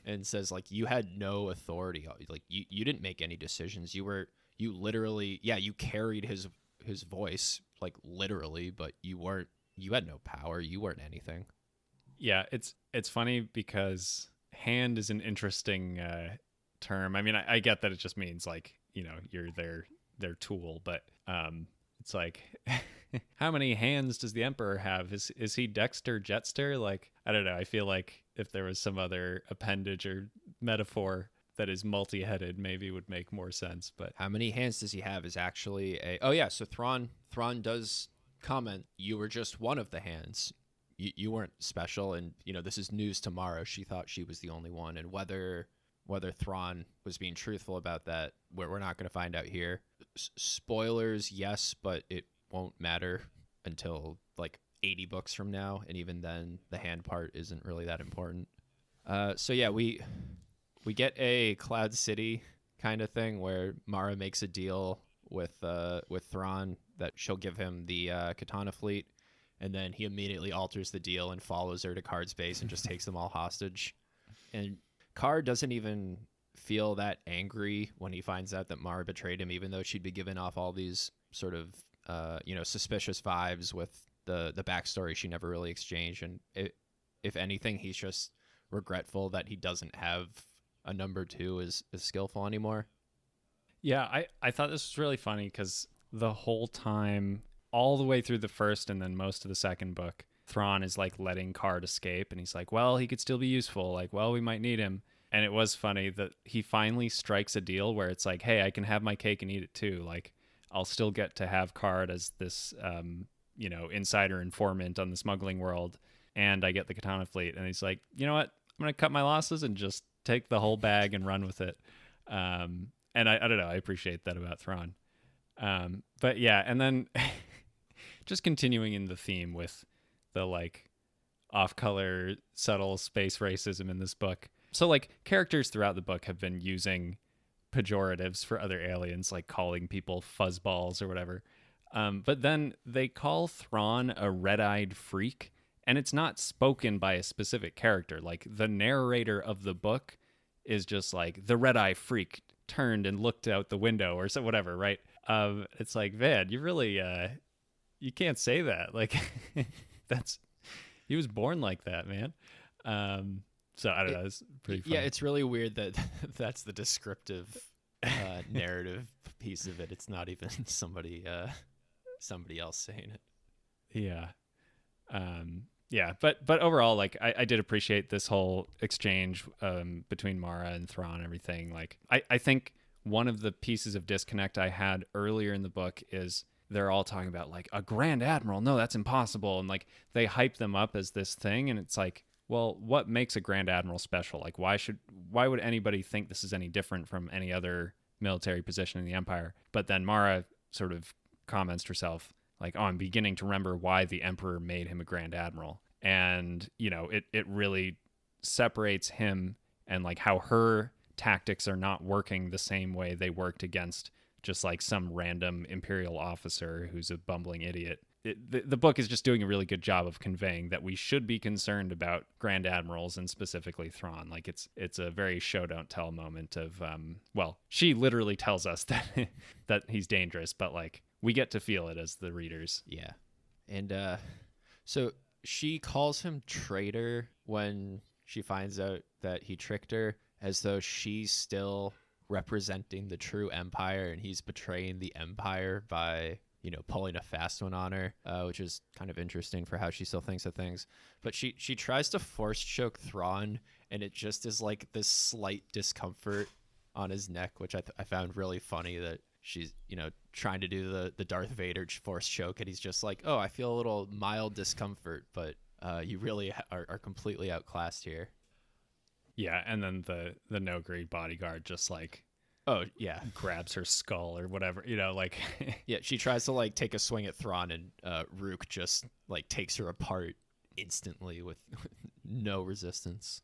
and says, like, you had no authority. Like, you didn't make any decisions. You literally, you carried his his voice, like literally, but you had no power. You weren't anything. Yeah, it's funny because hand is an interesting term. I mean, I get that it just means like, you're their tool, but it's like how many hands does the emperor have? Is he Dexter Jetster? Like, I don't know. I feel like if there was some other appendage or metaphor that is multi-headed, maybe would make more sense. But How many hands does he have is actually a. Oh yeah, so Thrawn does comment, you were just one of the hands. You weren't special, and this is news to Mara. She thought she was the only one, and whether Thrawn was being truthful about that, we're not going to find out here. Spoilers, yes, but it won't matter until like 80 books from now, and even then, the hand part isn't really that important. So yeah, we get a Cloud City kind of thing where Mara makes a deal with Thrawn that she'll give him the Katana fleet, and then he immediately alters the deal and follows her to Card's base and just takes them all hostage. And Card doesn't even feel that angry when he finds out that Mara betrayed him, even though she'd be giving off all these sort of suspicious vibes with the backstory she never really exchanged. And if anything, he's just regretful that he doesn't have a number two as skillful anymore. yeah, I thought this was really funny because the whole time, all the way through the first and then most of the second book, Thrawn is like letting Card escape, and he's like, well, he could still be useful. Like, well, we might need him. And it was funny that he finally strikes a deal where it's like, hey, I can have my cake and eat it too. Like, I'll still get to have Card as this, insider informant on the smuggling world, and I get the Katana fleet. And he's like, you know what? I'm going to cut my losses and just take the whole bag and run with it. And I don't know. I appreciate that about Thrawn. But yeah, and then just continuing in the theme with the like off-color subtle space racism in this book. So like characters throughout the book have been using pejoratives for other aliens, like calling people fuzzballs or whatever. But then they call Thrawn a red-eyed freak, and it's not spoken by a specific character. Like the narrator of the book is just like, the red-eye freak turned and looked out the window or so, whatever, right? It's like, man, you really you can't say that. Like he was born like that, man. So I don't know, it's pretty funny. Yeah, it's really weird that that's the descriptive narrative piece of it. It's not even somebody else saying it. Yeah. Yeah, but overall, like I did appreciate this whole exchange between Mara and Thrawn and everything. Like I think one of the pieces of disconnect I had earlier in the book is they're all talking about like a Grand Admiral. No, that's impossible. And like they hype them up as this thing, and it's like, well, what makes a Grand Admiral special? Like why would anybody think this is any different from any other military position in the Empire? But then Mara sort of comments herself like, oh, I'm beginning to remember why the Emperor made him a Grand Admiral. And, it really separates him and like how her tactics are not working the same way they worked against just like some random Imperial officer who's a bumbling idiot. The book is just doing a really good job of conveying that we should be concerned about Grand Admirals and specifically Thrawn. Like it's a very show don't tell moment of, she literally tells us that that he's dangerous, but like we get to feel it as the readers. Yeah. And so she calls him traitor when she finds out that he tricked her, as though she's still representing the true Empire and he's betraying the Empire by, pulling a fast one on her, which is kind of interesting for how she still thinks of things. But she tries to force choke Thrawn, and it just is like this slight discomfort on his neck, which I found really funny, that she's, trying to do the Darth Vader force choke, and he's just like, oh, I feel a little mild discomfort, but you really are completely outclassed here. Yeah, and then the Nogri bodyguard just like, oh yeah, grabs her skull or whatever, like yeah, she tries to like take a swing at Thrawn, and Rook just like takes her apart instantly with no resistance.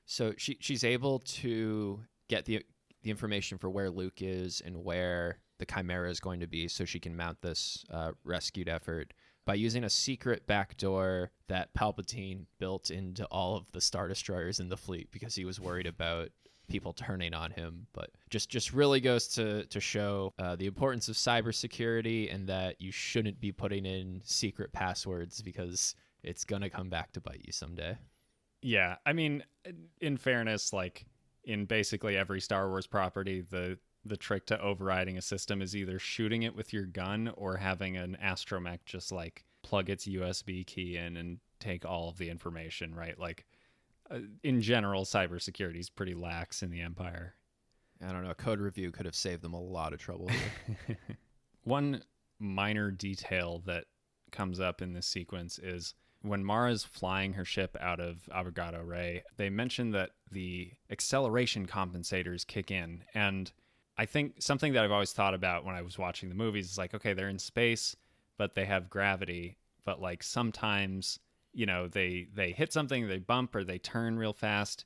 So she's able to get the information for where Luke is and where the Chimera is going to be, so she can mount this rescued effort by using a secret backdoor that Palpatine built into all of the Star Destroyers in the fleet, because he was worried about people turning on him, but just really goes to show the importance of cybersecurity and that you shouldn't be putting in secret passwords because it's gonna come back to bite you someday. Yeah, I mean, in fairness, like in basically every Star Wars property, the trick to overriding a system is either shooting it with your gun or having an astromech just like plug its USB key in and take all of the information, right? Like in general, cybersecurity is pretty lax in the Empire. I don't know. A code review could have saved them a lot of trouble here. One minor detail that comes up in this sequence is when Mara's flying her ship out of Avogadro Ray, they mention that the acceleration compensators kick in. And I think something that I've always thought about when I was watching the movies is like, okay, they're in space, but they have gravity. But like sometimes, you know, they hit something, they bump or they turn real fast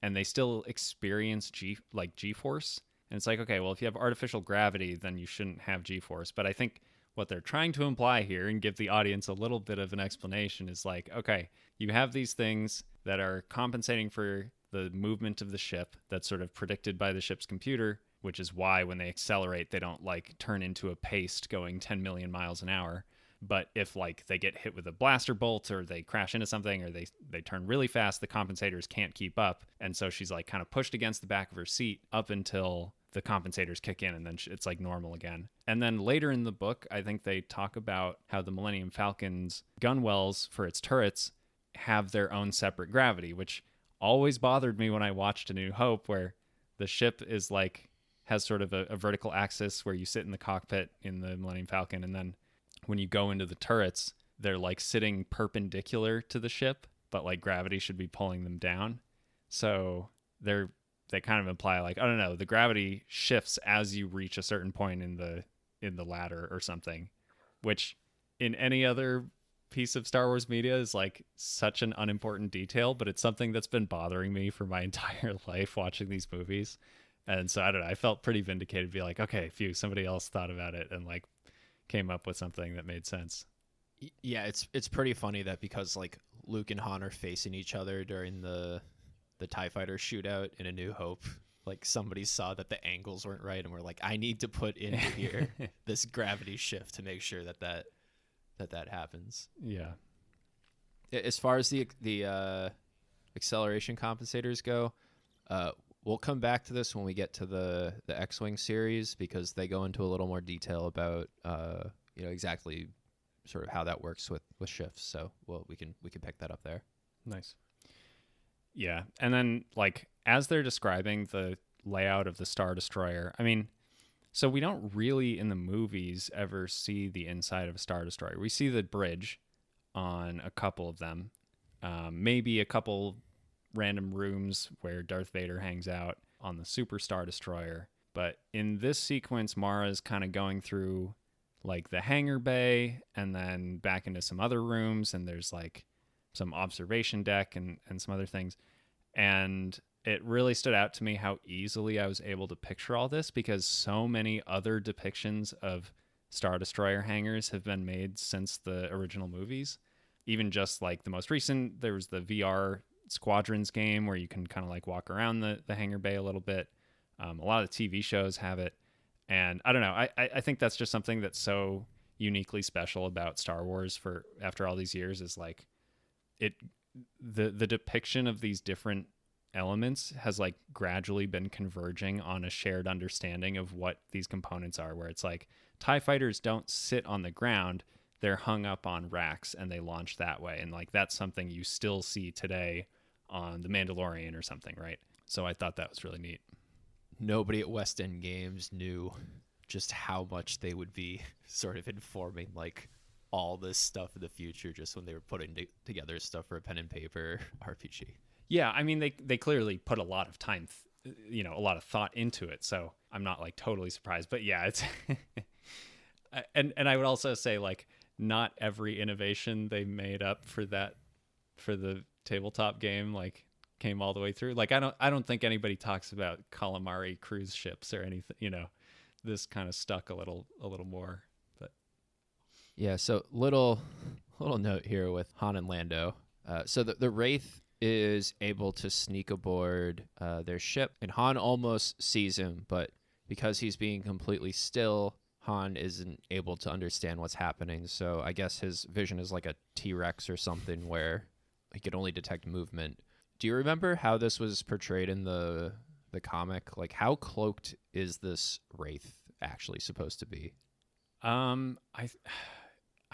and they still experience G-force. And it's like, okay, well, if you have artificial gravity, then you shouldn't have G-force. But I think what they're trying to imply here and give the audience a little bit of an explanation is like, okay, you have these things that are compensating for the movement of the ship that's sort of predicted by the ship's computer, which is why when they accelerate, they don't like turn into a paste going 10 million miles an hour. But if like they get hit with a blaster bolt or they crash into something or they turn really fast, the compensators can't keep up. And so she's like kind of pushed against the back of her seat up until the compensators kick in and then it's like normal again. And then later in the book, I think they talk about how the Millennium Falcon's gun wells for its turrets have their own separate gravity, which always bothered me when I watched A New Hope, where the ship is like has sort of a vertical axis where you sit in the cockpit in the Millennium Falcon, and then when you go into the turrets, they're like sitting perpendicular to the ship, but like gravity should be pulling them down. So they kind of imply like, I don't know, the gravity shifts as you reach a certain point in the ladder or something, which in any other piece of Star Wars media is like such an unimportant detail, but it's something that's been bothering me for my entire life watching these movies. And so I don't know, I felt pretty vindicated to be like, okay, phew, somebody else thought about it and like came up with something that made sense. Yeah, it's pretty funny that because like Luke and Han are facing each other during the TIE fighter shootout in A New Hope, like somebody saw that the angles weren't right and we're like, I need to put into here this gravity shift to make sure that happens. Yeah. As far as the acceleration compensators go, we'll come back to this when we get to the X-Wing series because they go into a little more detail about exactly sort of how that works with shifts. So we can pick that up there. Nice. Yeah, and then like as they're describing the layout of the Star Destroyer, I mean, so we don't really in the movies ever see the inside of a Star Destroyer. We see the bridge on a couple of them, maybe a couple random rooms where Darth Vader hangs out on the Super Star Destroyer. But in this sequence, Mara's kind of going through like the hangar bay and then back into some other rooms, and there's like some observation deck and some other things. And it really stood out to me how easily I was able to picture all this because so many other depictions of Star Destroyer hangars have been made since the original movies. Even just like the most recent, there was the VR Squadrons game where you can kind of like walk around the hangar bay a little bit. A lot of the TV shows have it. And I don't know, I think that's just something that's so uniquely special about Star Wars for after all these years is like the depiction of these different elements has like gradually been converging on a shared understanding of what these components are, where it's like TIE fighters don't sit on the ground, they're hung up on racks and they launch that way. And like that's something you still see today on The Mandalorian or something, right? So I thought that was really neat. Nobody at West End Games knew just how much they would be sort of informing like all this stuff in the future just when they were putting together stuff for a pen and paper RPG. Yeah, I mean, they clearly put a lot of time, a lot of thought into it. So I'm not like totally surprised. But yeah, it's and I would also say like not every innovation they made up for the tabletop game like came all the way through. Like I don't think anybody talks about calamari cruise ships or anything. This kind of stuck a little more. But yeah, so little note here with Han and Lando. So the Wraith is able to sneak aboard their ship, and Han almost sees him, but because he's being completely still, Han isn't able to understand what's happening. So I guess his vision is like a T-Rex or something where he could only detect movement. Do you remember how this was portrayed in the comic? Like, how cloaked is this Wraith actually supposed to be? I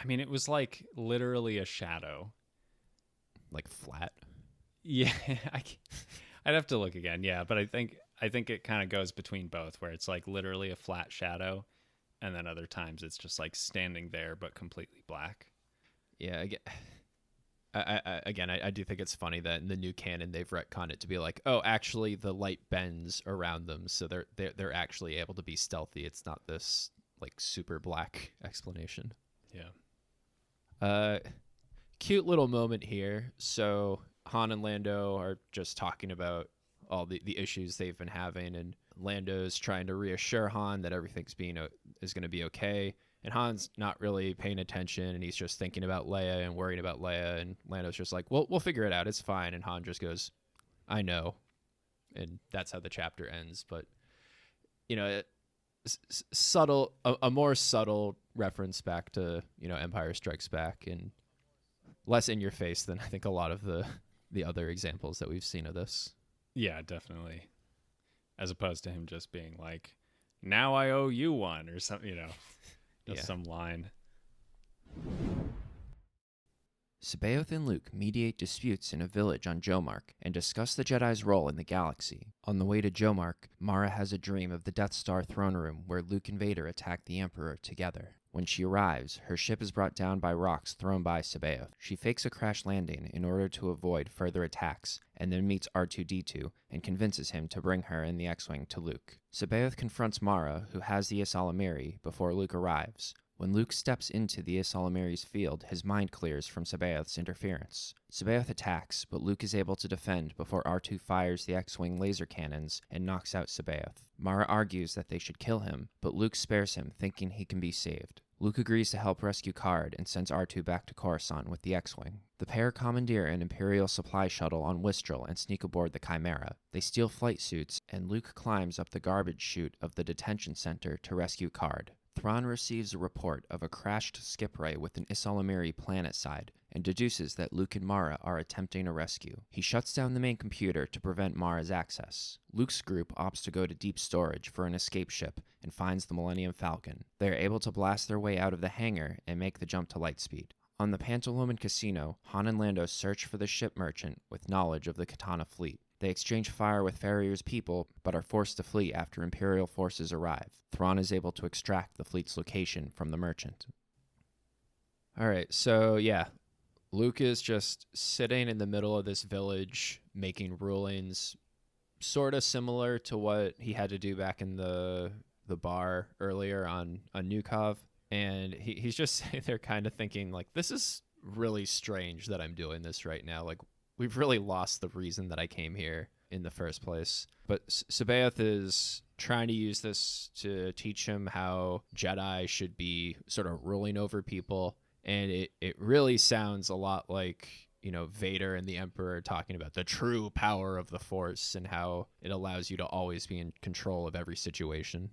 mean, it was like literally a shadow. Like flat? Yeah, I'd have to look again. Yeah, but I think it kind of goes between both, where it's like literally a flat shadow, and then other times it's just like standing there but completely black. Yeah, I do think it's funny that in the new canon they've retconned it to be like, oh, actually the light bends around them, so they're actually able to be stealthy. It's not this like super black explanation. Yeah. Cute little moment here. So Han and Lando are just talking about all the issues they've been having, and Lando's trying to reassure Han that everything's is going to be okay. And Han's not really paying attention, and he's just thinking about Leia and worrying about Leia. And Lando's just like, "Well, we'll figure it out. It's fine." And Han just goes, "I know," and that's how the chapter ends. But subtle, a more subtle reference back to Empire Strikes Back, and less in your face than I think a lot of the other examples that we've seen of this. Yeah, definitely. As opposed to him just being like, "Now I owe you one," or something, just some line. C'baoth and Luke mediate disputes in a village on Jomark and discuss the Jedi's role in the galaxy. On the way to Jomark, Mara has a dream of the Death Star throne room where Luke and Vader attack the Emperor together. When she arrives, her ship is brought down by rocks thrown by C'baoth. She fakes a crash landing in order to avoid further attacks, and then meets R2-D2 and convinces him to bring her in the X-Wing to Luke. C'baoth confronts Mara, who has the Ysalamiri, before Luke arrives. When Luke steps into the Ysalamiri's field, his mind clears from C'baoth's interference. C'baoth attacks, but Luke is able to defend before R2 fires the X-Wing laser cannons and knocks out C'baoth. Mara argues that they should kill him, but Luke spares him, thinking he can be saved. Luke agrees to help rescue Karrde and sends R2 back to Coruscant with the X-Wing. The pair commandeer an Imperial supply shuttle on Whistral and sneak aboard the Chimera. They steal flight suits, and Luke climbs up the garbage chute of the detention center to rescue Karrde. Thrawn receives a report of a crashed skipwray with an Ysalamiri planetside and deduces that Luke and Mara are attempting a rescue. He shuts down the main computer to prevent Mara's access. Luke's group opts to go to deep storage for an escape ship and finds the Millennium Falcon. They are able to blast their way out of the hangar and make the jump to lightspeed. On the Pantaloon Casino, Han and Lando search for the ship merchant with knowledge of the Katana fleet. They exchange fire with Farrier's people, but are forced to flee after Imperial forces arrive. Thrawn is able to extract the fleet's location from the merchant. Alright, so yeah, Luke is just sitting in the middle of this village, making rulings, sort of similar to what he had to do back in the bar earlier on Nukov. And he's just sitting there kind of thinking, like, this is really strange that I'm doing this right now. Like, we've really lost the reason that I came here in the first place. But C'baoth is trying to use this to teach him how Jedi should be sort of ruling over people. And it really sounds a lot like, Vader and the Emperor talking about the true power of the Force and how it allows you to always be in control of every situation.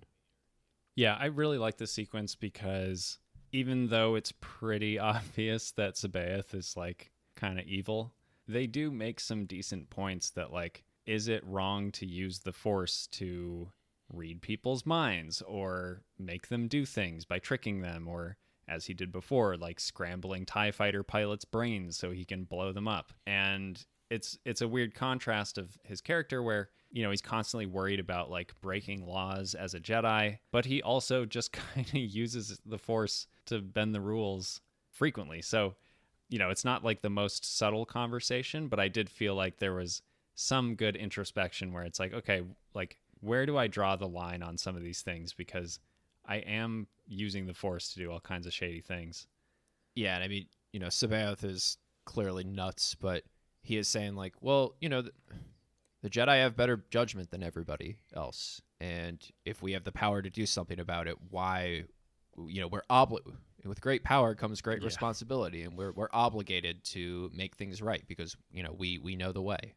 Yeah, I really like this sequence because even though it's pretty obvious that C'baoth is like kind of evil, they do make some decent points that, like, is it wrong to use the Force to read people's minds or make them do things by tricking them, or, as he did before, like scrambling TIE fighter pilots' brains so he can blow them up. And it's a weird contrast of his character where, he's constantly worried about like breaking laws as a Jedi, but he also just kind of uses the Force to bend the rules frequently. So, it's not like the most subtle conversation, but I did feel like there was some good introspection where it's like, okay, like, where do I draw the line on some of these things? Because I am using the Force to do all kinds of shady things. Yeah, and I mean, C'baoth is clearly nuts, but he is saying, like, well, the Jedi have better judgment than everybody else. And if we have the power to do something about it, why, with great power comes great Yeah. responsibility, and we're obligated to make things right because we know the way.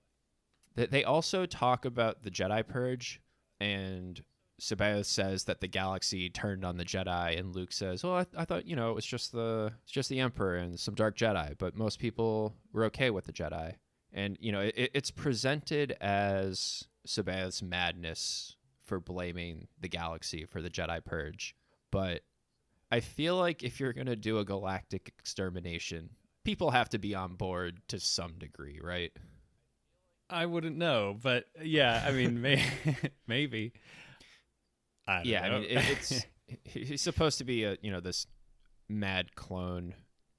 They also talk about the Jedi Purge, and Sabaoth says that the galaxy turned on the Jedi, and Luke says, "Well, I thought it was just the Emperor and some dark Jedi, but most people were okay with the Jedi." And it's presented as Sabaoth's madness for blaming the galaxy for the Jedi Purge, but I feel like if you're gonna do a galactic extermination, people have to be on board to some degree, right? I wouldn't know, but yeah, I mean, maybe. I don't Yeah, know. I mean, it's he's supposed to be this mad clone,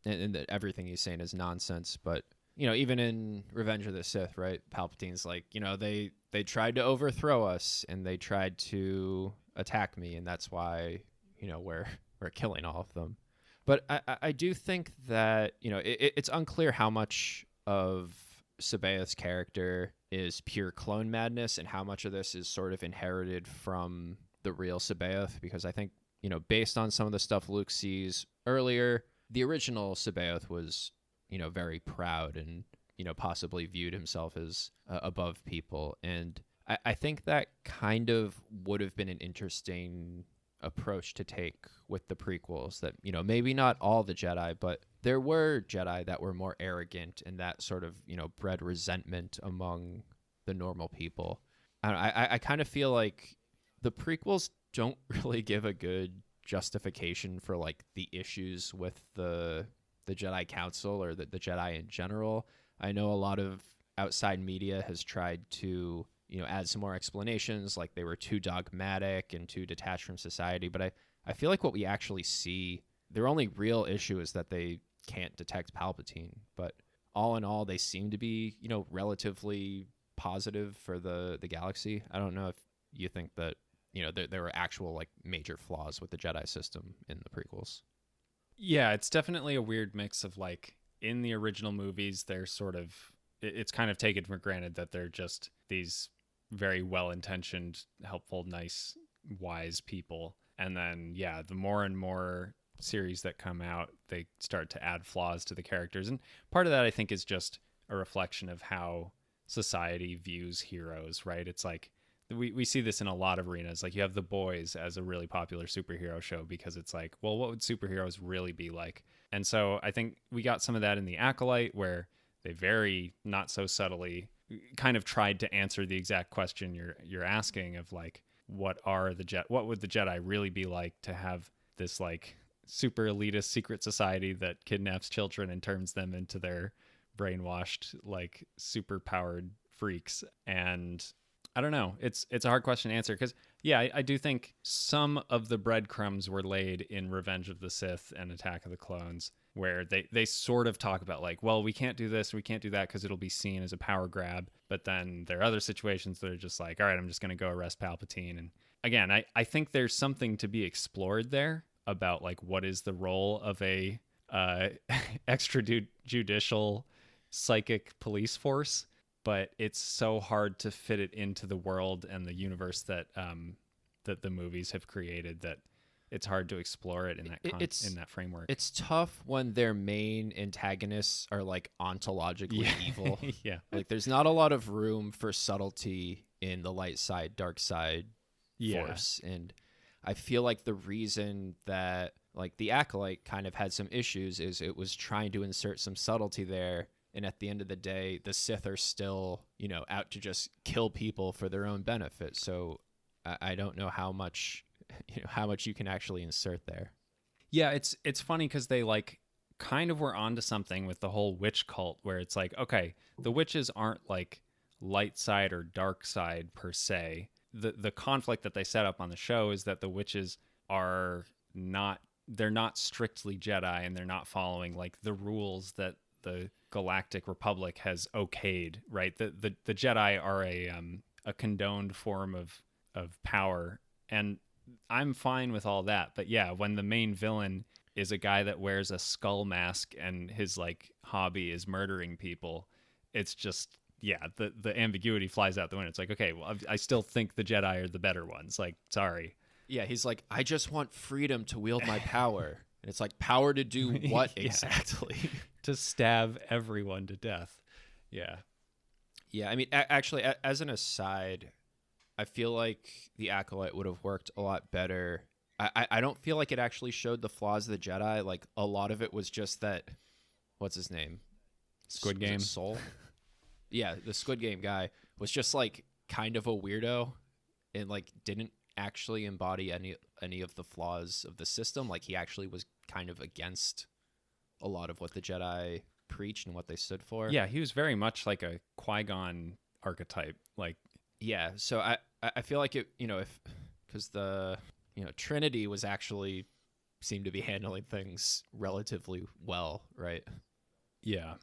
and that everything he's saying is nonsense. But even in Revenge of the Sith, right? Palpatine's like, they tried to overthrow us, and they tried to attack me, and that's why we're killing all of them. But I do think that it's unclear how much of Sabaoth's character is pure clone madness and how much of this is sort of inherited from the real Sabaoth, because I think based on some of the stuff Luke sees earlier, the original Sabaoth was very proud and possibly viewed himself as above people, and I think that kind of would have been an interesting approach to take with the prequels, that maybe not all the Jedi, but there were Jedi that were more arrogant, and that sort of bred resentment among the normal people. I kind of feel like the prequels don't really give a good justification for like the issues with the Jedi Council or the Jedi in general. I know a lot of outside media has tried to add some more explanations, like they were too dogmatic and too detached from society. But I feel like what we actually see, their only real issue is that they can't detect Palpatine. But all in all, they seem to be, relatively positive for the galaxy. I don't know if you think that, there were actual like major flaws with the Jedi system in the prequels. Yeah, it's definitely a weird mix of like in the original movies, they're sort of, it's kind of taken for granted that they're just these very well-intentioned, helpful, nice, wise people. And then, yeah, the more and more series that come out, they start to add flaws to the characters. And part of that, I think, is just a reflection of how society views heroes, right? It's like, we see this in a lot of arenas. Like you have The Boys as a really popular superhero show because it's like, well, what would superheroes really be like? And so I think we got some of that in The Acolyte, where they very not so subtly kind of tried to answer the exact question you're asking of like, what would the Jedi really be like to have this like super elitist secret society that kidnaps children and turns them into their brainwashed like super powered freaks? And I don't know. It's a hard question to answer because, yeah, I do think some of the breadcrumbs were laid in Revenge of the Sith and Attack of the Clones, where they sort of talk about like, well, we can't do this, we can't do that because it'll be seen as a power grab. But then there are other situations that are just like, all right, I'm just going to go arrest Palpatine. And again, I think there's something to be explored there about like what is the role of a extrajudicial psychic police force. But it's so hard to fit it into the world and the universe that that the movies have created that it's hard to explore it in that framework. It's tough when their main antagonists are like ontologically evil. Yeah, like there's not a lot of room for subtlety in the light side, dark side force, and I feel like the reason that like the Acolyte kind of had some issues is it was trying to insert some subtlety there. And at the end of the day, the Sith are still, out to just kill people for their own benefit. So I don't know how much you can actually insert there. Yeah, it's funny because they like kind of were onto something with the whole witch cult, where it's like, okay, the witches aren't like light side or dark side per se. The conflict that they set up on the show is that the witches are they're not strictly Jedi, and they're not following like the rules that the Galactic Republic has okayed, right? The Jedi are a condoned form of power, and I'm fine with all that. But yeah, when the main villain is a guy that wears a skull mask and his like hobby is murdering people, it's just, yeah, the ambiguity flies out the window. It's like, okay, well, I still think the Jedi are the better ones. Like, sorry. Yeah, he's like, I just want freedom to wield my power. And it's like, power to do what Yeah. exactly? To stab everyone to death. Yeah. Yeah, I mean, actually, as an aside, I feel like the Acolyte would have worked a lot better. I don't feel like it actually showed the flaws of the Jedi. Like, a lot of it was just that, what's his name? Squid Was it Game. Soul? Yeah, the Squid Game guy was just like kind of a weirdo and like didn't actually embody any of the flaws of the system. Like, he actually was kind of against a lot of what the Jedi preached and what they stood for. Yeah, he was very much like a Qui-Gon archetype. Like, Yeah, so I feel like it, if because the Trinity was actually seemed to be handling things relatively well, right? yeah.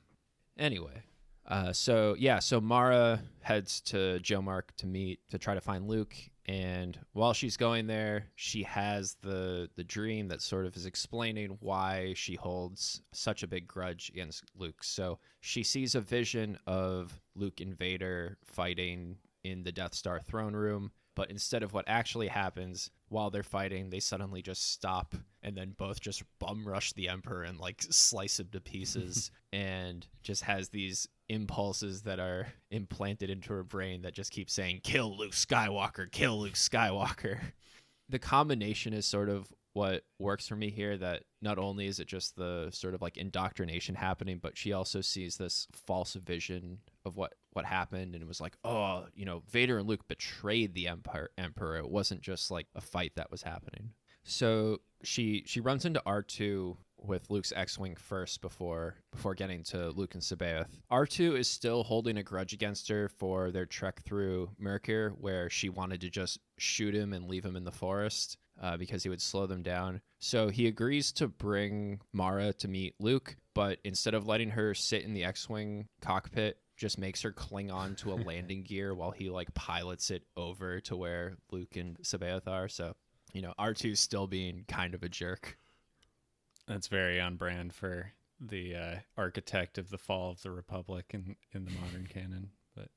Anyway, so Mara heads to Jomark to try to find Luke, and while she's going there, she has the dream that sort of is explaining why she holds such a big grudge against Luke. So she sees a vision of Luke and Vader fighting in the Death Star throne room, but instead of what actually happens while they're fighting, they suddenly just stop and then both just bum rush the Emperor and like slice him to pieces and just has these impulses that are implanted into her brain that just keep saying, kill Luke Skywalker, kill Luke Skywalker. The combination is sort of what works for me here, that not only is it just the sort of like indoctrination happening, but she also sees this false vision of what happened, and it was like, oh, Vader and Luke betrayed the Emperor. It wasn't just like a fight that was happening. So she runs into R2 with Luke's X-Wing first before getting to Luke and Sabaoth. R2 is still holding a grudge against her for their trek through Myrkir, where she wanted to just shoot him and leave him in the forest because he would slow them down. So he agrees to bring Mara to meet Luke, but instead of letting her sit in the X-Wing cockpit, just makes her cling on to a landing gear while he like pilots it over to where Luke and Sabaoth are. So, R2's still being kind of a jerk. That's very on brand for the architect of the fall of the Republic in the modern canon. But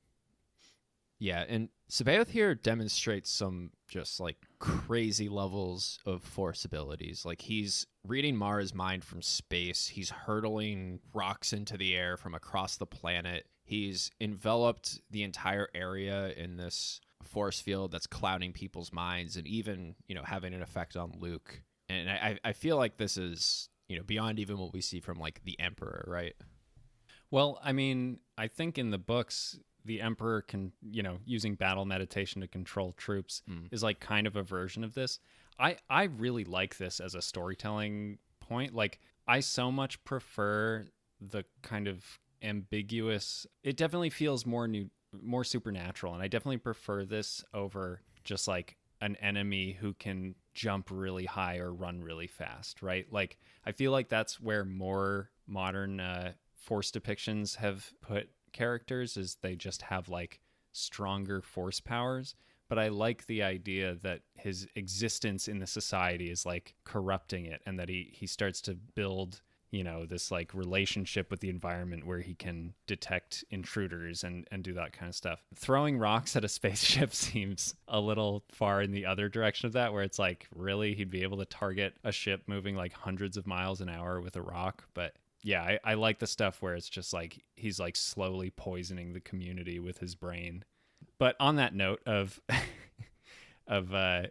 yeah, and Sabaoth here demonstrates some just like crazy levels of Force abilities. Like, he's reading Mara's mind from space. He's hurtling rocks into the air from across the planet. He's enveloped the entire area in this force field that's clouding people's minds and even, having an effect on Luke. And I feel like this is, beyond even what we see from like the Emperor, right? well, I mean, I think in the books, the Emperor can, using battle meditation to control troops is like kind of a version of this. I really like this as a storytelling point. Like, I so much prefer the kind of ambiguous, it definitely feels more supernatural, and I definitely prefer this over just like an enemy who can jump really high or run really fast, right? Like, I feel like that's where more modern force depictions have put characters, is they just have like stronger force powers. But I like the idea that his existence in the society is like corrupting it, and that he starts to build this like relationship with the environment where he can detect intruders and do that kind of stuff. Throwing rocks at a spaceship seems a little far in the other direction of that, where it's like, really, he'd be able to target a ship moving like hundreds of miles an hour with a rock. But yeah, I like the stuff where it's just like he's like slowly poisoning the community with his brain. But on that note of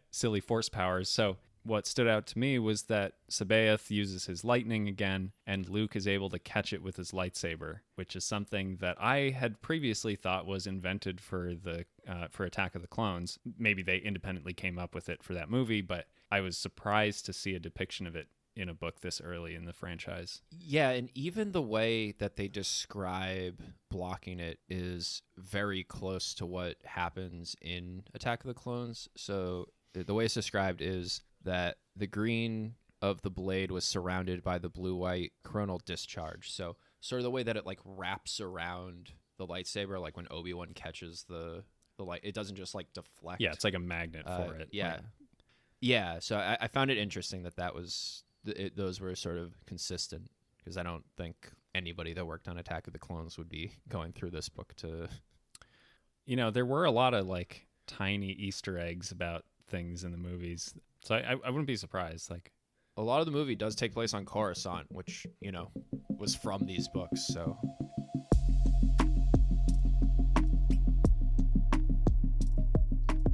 silly force powers, so what stood out to me was that Sabaoth uses his lightning again, and Luke is able to catch it with his lightsaber, which is something that I had previously thought was invented for Attack of the Clones. Maybe they independently came up with it for that movie, but I was surprised to see a depiction of it in a book this early in the franchise. Yeah, and even the way that they describe blocking it is very close to what happens in Attack of the Clones. So the way it's described is that the green of the blade was surrounded by the blue-white coronal discharge. So sort of the way that it like wraps around the lightsaber, like when Obi-Wan catches the light, it doesn't just like deflect. Yeah, it's like a magnet for it. Yeah. Like, yeah, so I found it interesting that was those were sort of consistent, because I don't think anybody that worked on Attack of the Clones would be going through this book to... there were a lot of like tiny Easter eggs about things in the movies. So I wouldn't be surprised. Like, a lot of the movie does take place on Coruscant, which, was from these books. So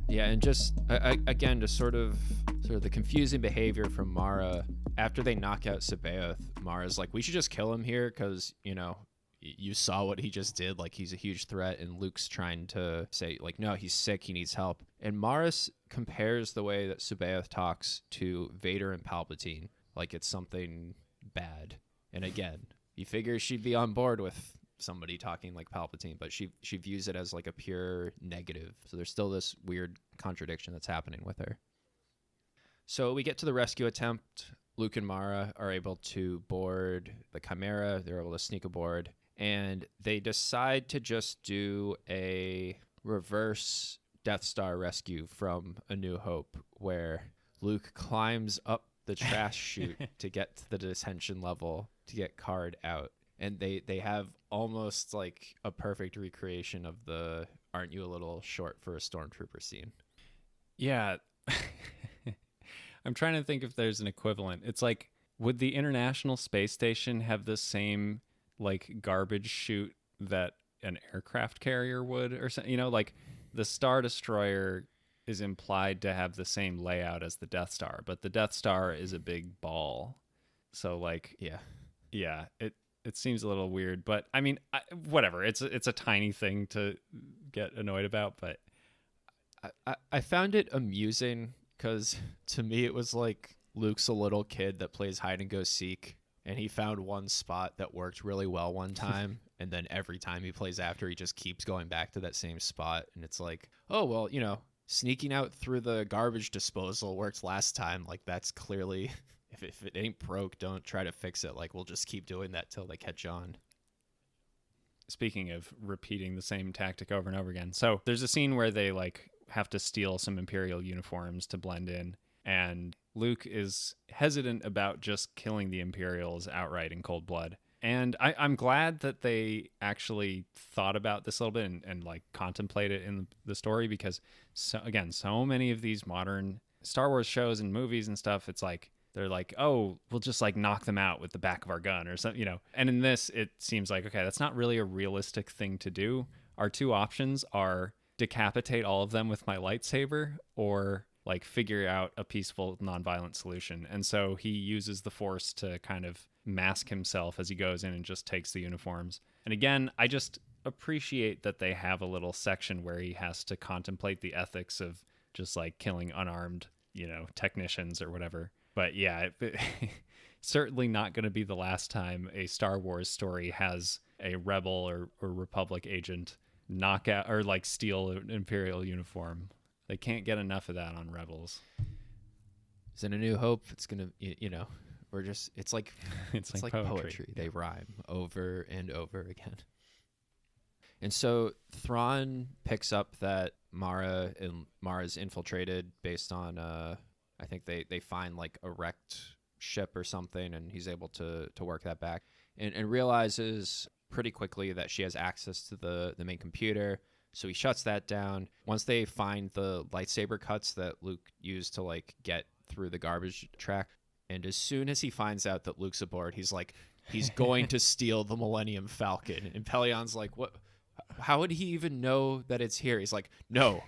yeah, and just again, just sort of the confusing behavior from Mara after they knock out Sabaoth. Mara's like, we should just kill him here because you saw what he just did. Like, he's a huge threat, and Luke's trying to say, like, no, he's sick, he needs help. And Mara compares the way that Sabaoth talks to Vader and Palpatine like it's something bad. And again, you figure she'd be on board with somebody talking like Palpatine, but she views it as like a pure negative. So there's still this weird contradiction that's happening with her. So we get to the rescue attempt. Luke and Mara are able to board the Chimera. They're able to sneak aboard. And they decide to just do a reverse Death Star rescue from A New Hope, where Luke climbs up the trash chute to get to the detention level to get Karrde out. And they have almost like a perfect recreation of the "aren't you a little short for a stormtrooper" scene. Yeah. I'm trying to think if there's an equivalent. It's like, would the International Space Station have the same like garbage chute that an aircraft carrier would, or something? Like the Star Destroyer is implied to have the same layout as the Death Star, but the Death Star is a big ball. So like, yeah, it seems a little weird, but I mean, whatever. It's a tiny thing to get annoyed about, but I found it amusing because to me it was like Luke's a little kid that plays hide and go seek, and he found one spot that worked really well one time, and then every time he plays after, he just keeps going back to that same spot. And it's like, oh, well, sneaking out through the garbage disposal worked last time. Like, that's clearly, if it ain't broke, don't try to fix it. Like, we'll just keep doing that till they catch on. Speaking of repeating the same tactic over and over again, so there's a scene where they like have to steal some Imperial uniforms to blend in, and Luke is hesitant about just killing the Imperials outright in cold blood. And I'm glad that they actually thought about this a little bit and like contemplate it in the story, because so many of these modern Star Wars shows and movies and stuff, it's like they're like, oh, we'll just like knock them out with the back of our gun or something, And in this, it seems like, okay, that's not really a realistic thing to do. Our two options are decapitate all of them with my lightsaber, or like figure out a peaceful, nonviolent solution. And so he uses the Force to kind of mask himself as he goes in and just takes the uniforms. And again, I just appreciate that they have a little section where he has to contemplate the ethics of just like killing unarmed, technicians or whatever. But yeah, certainly not going to be the last time a Star Wars story has a rebel or Republic agent knock out or like steal an Imperial uniform. They can't get enough of that on Rebels. It's in A New Hope. It's gonna, we're just, it's like like poetry. Yeah. They rhyme over and over again. And so Thrawn picks up that Mara's infiltrated based on, I think they find like a wrecked ship or something, and he's able to work that back, and realizes pretty quickly that she has access to the main computer. So he shuts that down. Once they find the lightsaber cuts that Luke used to like get through the garbage track, and as soon as he finds out that Luke's aboard, he's like, he's going to steal the Millennium Falcon. And Pelian's like, what? How would he even know that it's here? He's like, no,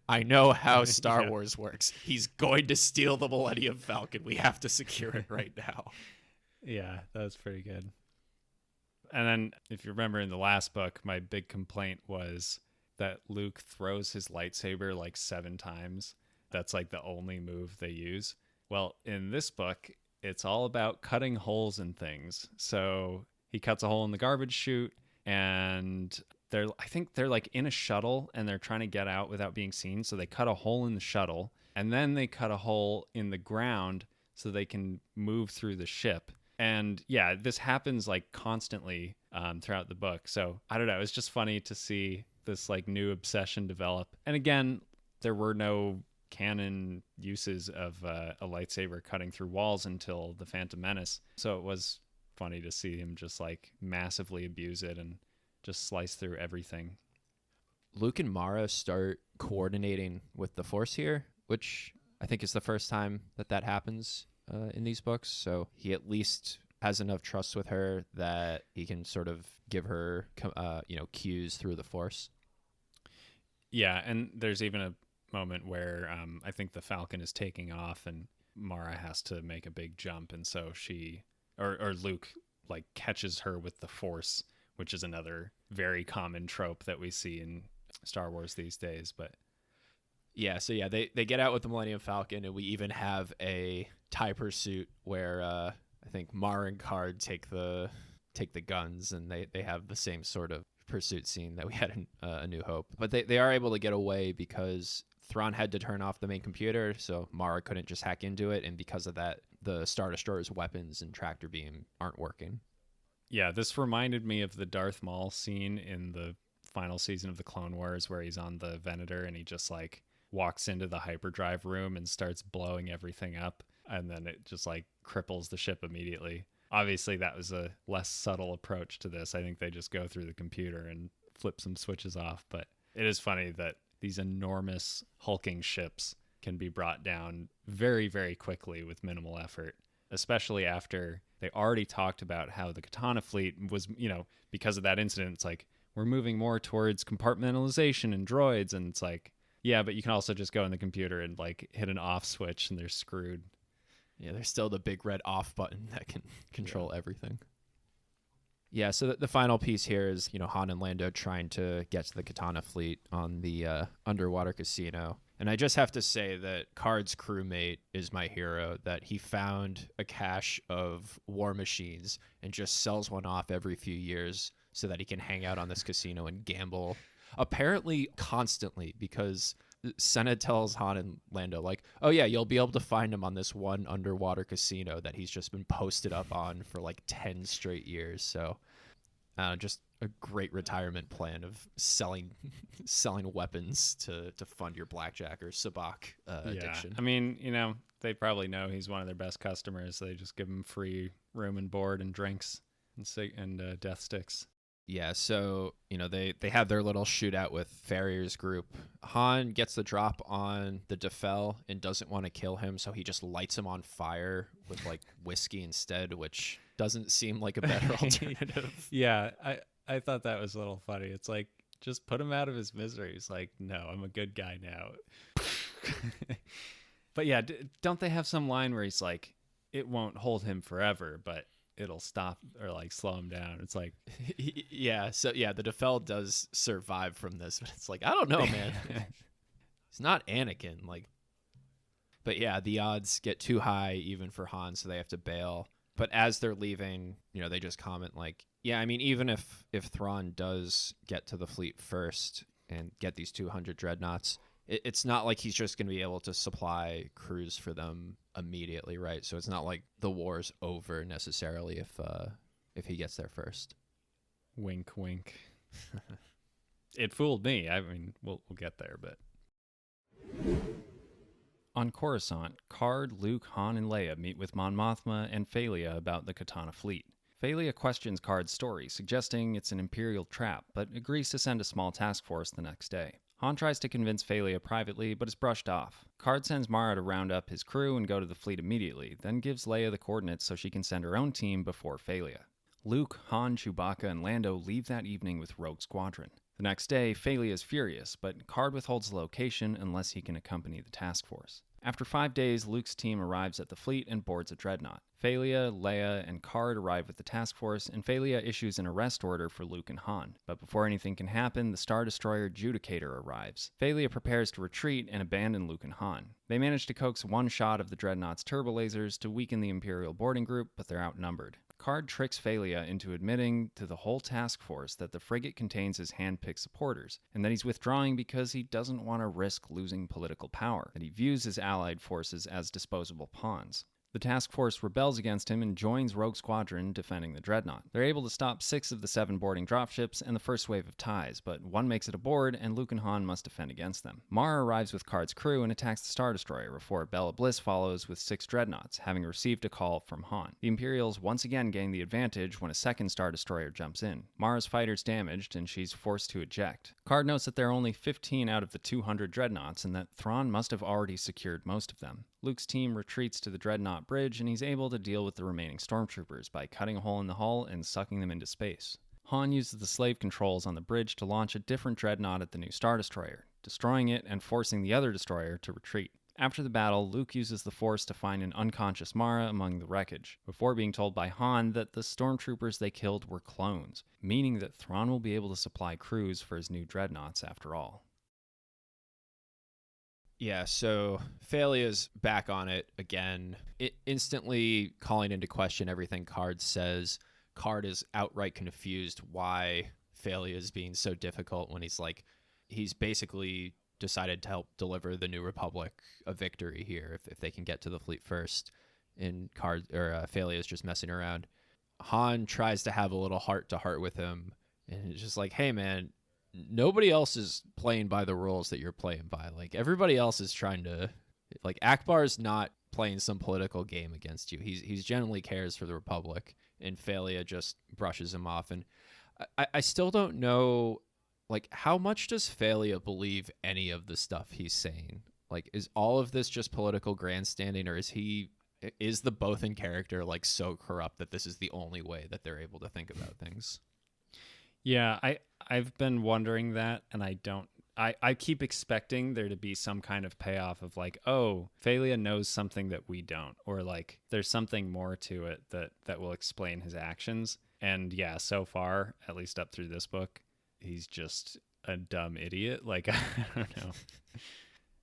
I know how Star Wars works. He's going to steal the Millennium Falcon. We have to secure it right now. Yeah, that was pretty good. And then if you remember in the last book, my big complaint was that Luke throws his lightsaber like 7 times. That's like the only move they use. Well, in this book, it's all about cutting holes in things. So he cuts a hole in the garbage chute, and I think they're like in a shuttle and they're trying to get out without being seen. So they cut a hole in the shuttle, and then they cut a hole in the ground so they can move through the ship. And yeah, this happens like constantly throughout the book. So I don't know. It's just funny to see this like new obsession develop. And again, there were no canon uses of a lightsaber cutting through walls until The Phantom Menace. So it was funny to see him just like massively abuse it and just slice through everything. Luke and Mara start coordinating with the Force here, which I think is the first time that happens. in these books. So he at least has enough trust with her that he can sort of give her, cues through the Force. Yeah, and there's even a moment where I think the Falcon is taking off and Mara has to make a big jump, and so she or Luke like catches her with the Force, which is another very common trope that we see in Star Wars these days. But they get out with the Millennium Falcon, and we even have a TIE pursuit where I think Mara and Karrde take the guns, and they have the same sort of pursuit scene that we had in A New Hope. But they are able to get away because Thrawn had to turn off the main computer, so Mara couldn't just hack into it, and because of that, the Star Destroyer's weapons and tractor beam aren't working. Yeah, this reminded me of the Darth Maul scene in the final season of the Clone Wars where he's on the Venator and he just like walks into the hyperdrive room and starts blowing everything up, and then it just like cripples the ship immediately. Obviously, that was a less subtle approach to this. I think they just go through the computer and flip some switches off, but it is funny that these enormous hulking ships can be brought down very, very quickly with minimal effort, especially after they already talked about how the Katana fleet was, because of that incident, it's like, we're moving more towards compartmentalization and droids. And it's like, yeah, but you can also just go in the computer and like hit an off switch and they're screwed. Yeah, there's still the big red off button that can control everything. Yeah, so the final piece here is, Han and Lando trying to get to the Katana fleet on the underwater casino. And I just have to say that Karrde's crewmate is my hero, that he found a cache of war machines and just sells one off every few years so that he can hang out on this casino and gamble, apparently constantly, because Senna tells Han and Lando, like, oh yeah, you'll be able to find him on this one underwater casino that he's just been posted up on for like 10 straight years. So just a great retirement plan of selling weapons to fund your blackjack or sabacc addiction. I mean, they probably know he's one of their best customers, so they just give him free room and board and drinks and death sticks. Yeah, so, they have their little shootout with Farrier's group. Han gets the drop on the Defel and doesn't want to kill him, so he just lights him on fire with, like, whiskey instead, which doesn't seem like a better alternative. Yeah, I thought that was a little funny. It's like, just put him out of his misery. He's like, no, I'm a good guy now. But yeah, don't they have some line where he's like, it won't hold him forever, but it'll stop or like slow him down? It's like, yeah. So yeah, the Defel does survive from this, but it's like, I don't know, man. It's not Anakin, but yeah, the odds get too high even for Han, so they have to bail. But as they're leaving, they just comment like, yeah, I mean, even if Thrawn does get to the fleet first and get these 200 dreadnoughts, it's not like he's just going to be able to supply crews for them immediately, right? So it's not like the war's over necessarily if he gets there first. Wink, wink. It fooled me. I mean, we'll get there, but on Coruscant, Karrde, Luke, Han, and Leia meet with Mon Mothma and Falia about the Katana fleet. Falia questions Karrde's story, suggesting it's an Imperial trap, but agrees to send a small task force the next day. Han tries to convince Falia privately, but is brushed off. Karrde sends Mara to round up his crew and go to the fleet immediately, then gives Leia the coordinates so she can send her own team before Falia. Luke, Han, Chewbacca, and Lando leave that evening with Rogue Squadron. The next day, Falia is furious, but Karrde withholds the location unless he can accompany the task force. After 5 days, Luke's team arrives at the fleet and boards a dreadnought. Falia, Leia, and Karrde arrive with the task force, and Falia issues an arrest order for Luke and Han. But before anything can happen, the Star Destroyer Judicator arrives. Falia prepares to retreat and abandon Luke and Han. They manage to coax one shot of the dreadnought's turbo lasers to weaken the Imperial boarding group, but they're outnumbered. Karrde tricks Falia into admitting to the whole task force that the frigate contains his hand-picked supporters, and that he's withdrawing because he doesn't want to risk losing political power, that he views his allied forces as disposable pawns. The task force rebels against him and joins Rogue Squadron defending the dreadnought. They're able to stop 6 of the 7 boarding dropships and the first wave of TIEs, but one makes it aboard and Luke and Han must defend against them. Mara arrives with Karrde's crew and attacks the Star Destroyer before Bella Bliss follows with 6 dreadnoughts, having received a call from Han. The Imperials once again gain the advantage when a second Star Destroyer jumps in. Mara's fighter's damaged and she's forced to eject. Karrde notes that there are only 15 out of the 200 dreadnoughts and that Thrawn must have already secured most of them. Luke's team retreats to the Dreadnought Bridge, and he's able to deal with the remaining stormtroopers by cutting a hole in the hull and sucking them into space. Han uses the slave controls on the bridge to launch a different Dreadnought at the new Star Destroyer, destroying it and forcing the other destroyer to retreat. After the battle, Luke uses the Force to find an unconscious Mara among the wreckage, before being told by Han that the stormtroopers they killed were clones, meaning that Thrawn will be able to supply crews for his new dreadnoughts after all. Yeah, so Phalia's back on it again, instantly calling into question everything Card says. Card is outright confused why Phalia is being so difficult when he's basically decided to help deliver the New Republic a victory here if they can get to the fleet first. And Phalia is just messing around. Han tries to have a little heart-to-heart with him, and it's just like, hey, man, nobody else is playing by the rules that you're playing by. Like, everybody else is trying to... Like, Akbar's not playing some political game against you. He's genuinely cares for the Republic, and Phalia just brushes him off. And I still don't know, like, how much does Phalia believe any of the stuff he's saying? Like, is all of this just political grandstanding, or is the Bothan character, like, so corrupt that this is the only way that they're able to think about things? Yeah, I've been wondering that, and I keep expecting there to be some kind of payoff of like, oh, Phalia knows something that we don't, or like there's something more to it that will explain his actions. And yeah, so far, at least up through this book, he's just a dumb idiot. Like, I don't know.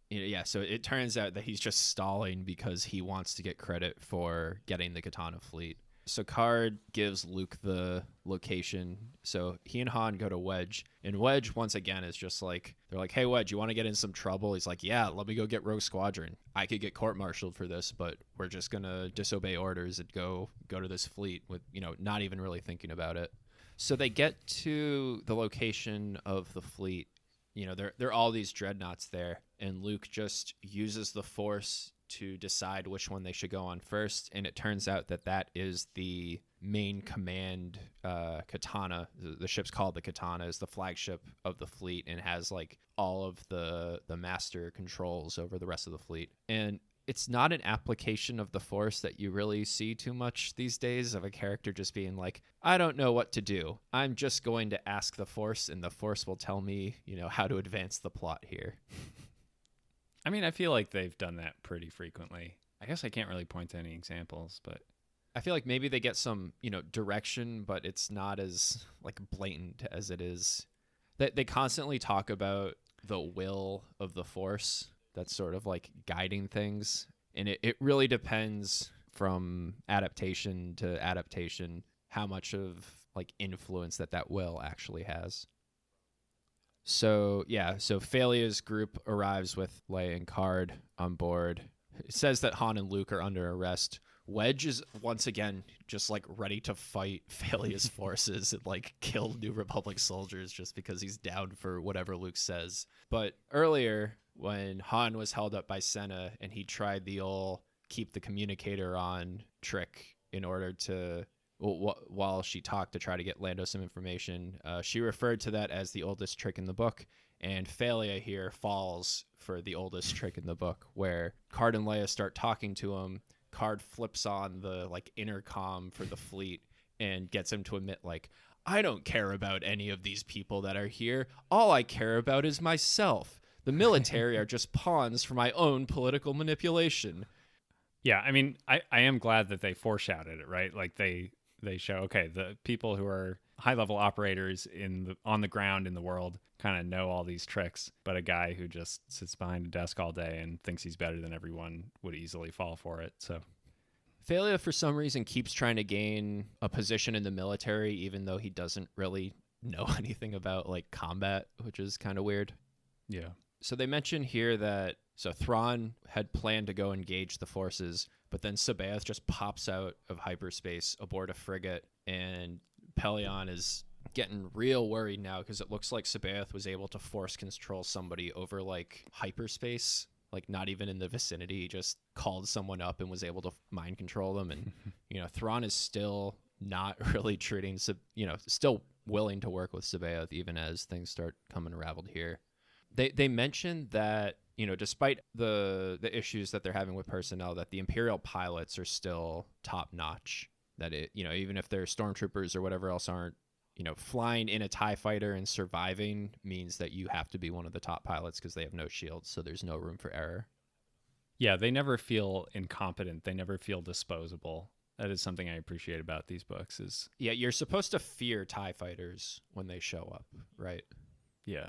Yeah, so it turns out that he's just stalling because he wants to get credit for getting the Katana fleet. So Card gives Luke the location. So he and Han go to Wedge. And Wedge, once again, is just like, they're like, hey, Wedge, you want to get in some trouble? He's like, yeah, let me go get Rogue Squadron. I could get court-martialed for this, but we're just going to disobey orders and go to this fleet with, not even really thinking about it. So they get to the location of the fleet. There are all these dreadnoughts there. And Luke just uses the Force to decide which one they should go on first, and it turns out that is the main command Katana. The ship's called the Katana, is the flagship of the fleet, and has like all of the master controls over the rest of the fleet. And it's not an application of the Force that you really see too much these days, of a character just being like, I don't know what to do. I'm just going to ask the Force, and the Force will tell me, how to advance the plot here. I mean, I feel like they've done that pretty frequently. I guess I can't really point to any examples, but I feel like maybe they get some, direction, but it's not as like blatant as it is. They constantly talk about the will of the Force that's sort of like guiding things. And it really depends from adaptation to adaptation how much of like influence that will actually has. So Phalia's group arrives with Leia and Card on board. It says that Han and Luke are under arrest. Wedge is once again just like ready to fight Phalia's forces and like kill New Republic soldiers just because he's down for whatever Luke says. But earlier, when Han was held up by Senna and he tried the old keep the communicator on trick in order to... while she talked to try to get Lando some information, she referred to that as the oldest trick in the book, and Phalia here falls for the oldest trick in the book, where Card and Leia start talking to him. Card flips on the like intercom for the fleet and gets him to admit, like, I don't care about any of these people that are here. All I care about is myself. The military are just pawns for my own political manipulation. Yeah, I mean, I am glad that they foreshadowed it, right? Like they show, okay, the people who are high-level operators on the ground in the world kind of know all these tricks, but a guy who just sits behind a desk all day and thinks he's better than everyone would easily fall for it. So Phalia, for some reason, keeps trying to gain a position in the military, even though he doesn't really know anything about like combat, which is kind of weird. Yeah. So they mention here that Thrawn had planned to go engage the forces, but then C'baoth just pops out of hyperspace aboard a frigate, and Pellaeon is getting real worried now because it looks like C'baoth was able to force control somebody over like hyperspace, like not even in the vicinity. He just called someone up and was able to mind control them. And, Thrawn is still not really treating, still willing to work with C'baoth even as things start coming unraveled here. They mentioned that despite the issues that they're having with personnel, that the Imperial pilots are still top notch. That even if their stormtroopers or whatever else aren't, flying in a TIE fighter and surviving means that you have to be one of the top pilots because they have no shields, so there's no room for error. Yeah, they never feel incompetent. They never feel disposable. That is something I appreciate about these books is... Yeah, you're supposed to fear TIE fighters when they show up, right? Yeah.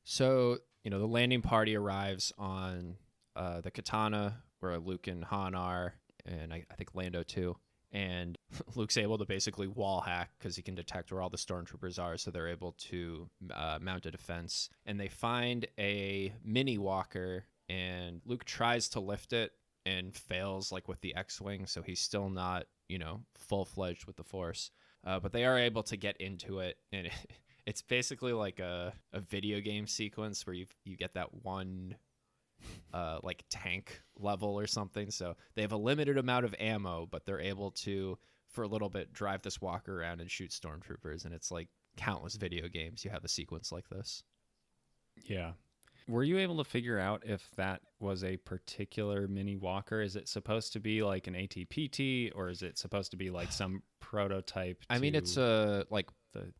So, the landing party arrives on the Katana, where Luke and Han are, and I think Lando too. And Luke's able to basically wall hack because he can detect where all the stormtroopers are, so they're able to mount a defense. And they find a mini walker, and Luke tries to lift it and fails with the X-Wing, so he's still not, full-fledged with the Force. But they are able to get into it, and it's basically like a video game sequence where you get that one tank level or something. So they have a limited amount of ammo, but they're able to, for a little bit, drive this walker around and shoot stormtroopers. And it's like countless video games you have a sequence like this. Yeah. Were you able to figure out if that was a particular mini walker? Is it supposed to be like an ATPT, or is it supposed to be like some prototype? I mean, it's the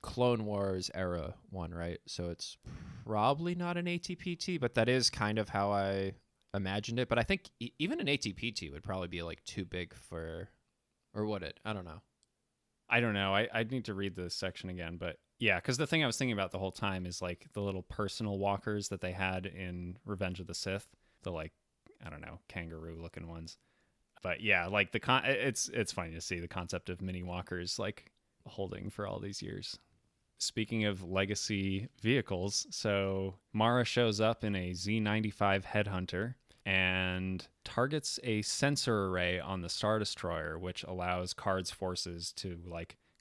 Clone Wars era one, right? So it's probably not an ATPT, but that is kind of how I imagined it. But I think even an ATPT would probably be too big for, or would it? I don't know. I don't know. I'd need to read this section again, but yeah, because the thing I was thinking about the whole time is the little personal walkers that they had in Revenge of the Sith, the I don't know, kangaroo looking ones. But yeah, it's funny to see the concept of mini walkers holding for all these years. Speaking of legacy vehicles, so Mara shows up in a Z-95 Headhunter and targets a sensor array on the Star Destroyer, which allows Card's forces to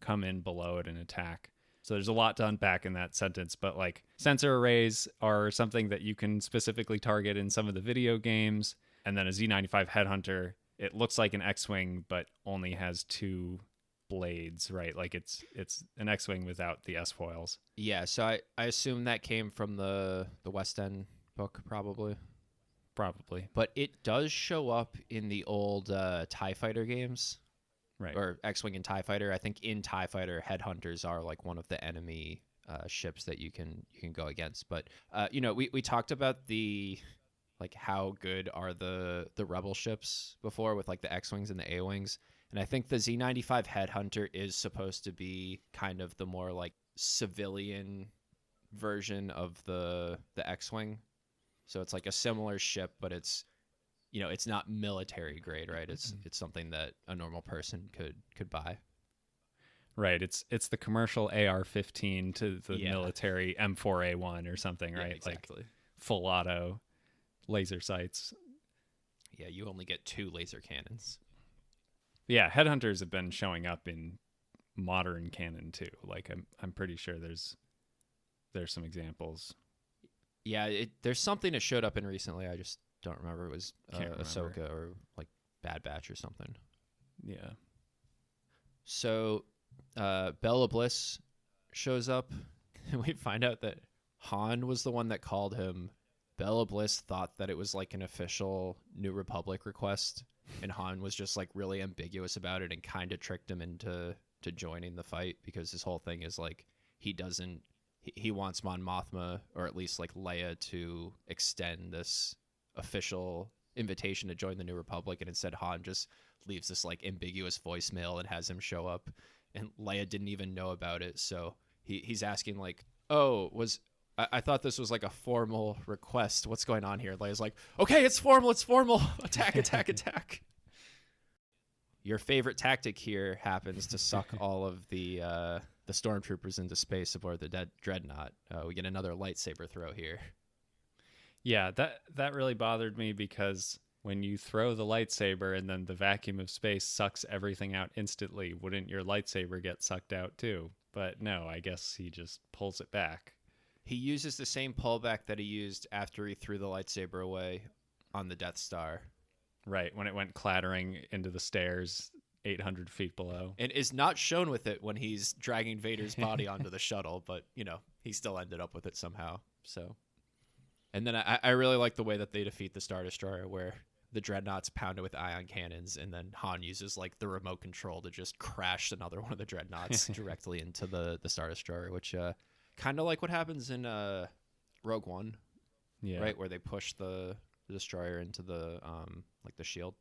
come in below it and attack. So there's a lot to unpack in that sentence, but sensor arrays are something that you can specifically target in some of the video games. And then a Z-95 Headhunter, it looks like an X-Wing, but only has two blades, right? It's an X-Wing without the S-foils. Yeah, so I assume that came from the West End book, probably. But it does show up in the old TIE Fighter games. Right. Or X-Wing and TIE Fighter. I think in TIE Fighter, Headhunters are one of the enemy ships that you can go against. But we talked about the how good are the Rebel ships before with the X-Wings and the A-Wings. And I think the Z-95 Headhunter is supposed to be kind of the more civilian version of the X-Wing. So it's a similar ship, but it's it's not military grade, right? It's something that a normal person could buy. Right. It's the commercial AR-15 to the military M4A1 or something, right? Yeah, exactly. Full auto laser sights. Yeah, you only get 2 laser cannons. Yeah, Headhunters have been showing up in modern canon too. I'm pretty sure there's some examples. Yeah, there's something that showed up in recently. I just don't remember. It was Ahsoka or Bad Batch or something. Yeah. So Bella Bliss shows up, and we find out that Han was the one that called him. Bella Bliss thought that it was an official New Republic request, and Han was just really ambiguous about it and kind of tricked him into joining the fight, because his whole thing is he wants Mon Mothma, or at least Leia, to extend this official invitation to join the New Republic, and instead Han just leaves this ambiguous voicemail and has him show up, and Leia didn't even know about it. So he's asking I thought this was a formal request. What's going on here? Leia's okay, it's formal. Attack, attack, attack. Your favorite tactic here happens to suck all of the stormtroopers into space aboard the Dreadnought. We get another lightsaber throw here. Yeah, that really bothered me, because when you throw the lightsaber and then the vacuum of space sucks everything out instantly, wouldn't your lightsaber get sucked out too? But no, I guess he just pulls it back. He uses the same pullback that he used after he threw the lightsaber away on the Death Star. Right, when it went clattering into the stairs 800 feet below. And is not shown with it when he's dragging Vader's body onto the shuttle, but, he still ended up with it somehow. So, And then I really like the way that they defeat the Star Destroyer, where the dreadnoughts pound it with ion cannons, and then Han uses like the remote control to just crash another one of the dreadnoughts directly into the Star Destroyer, which kind of like what happens in Rogue One, Yeah. right, where they push the destroyer into the like the shield.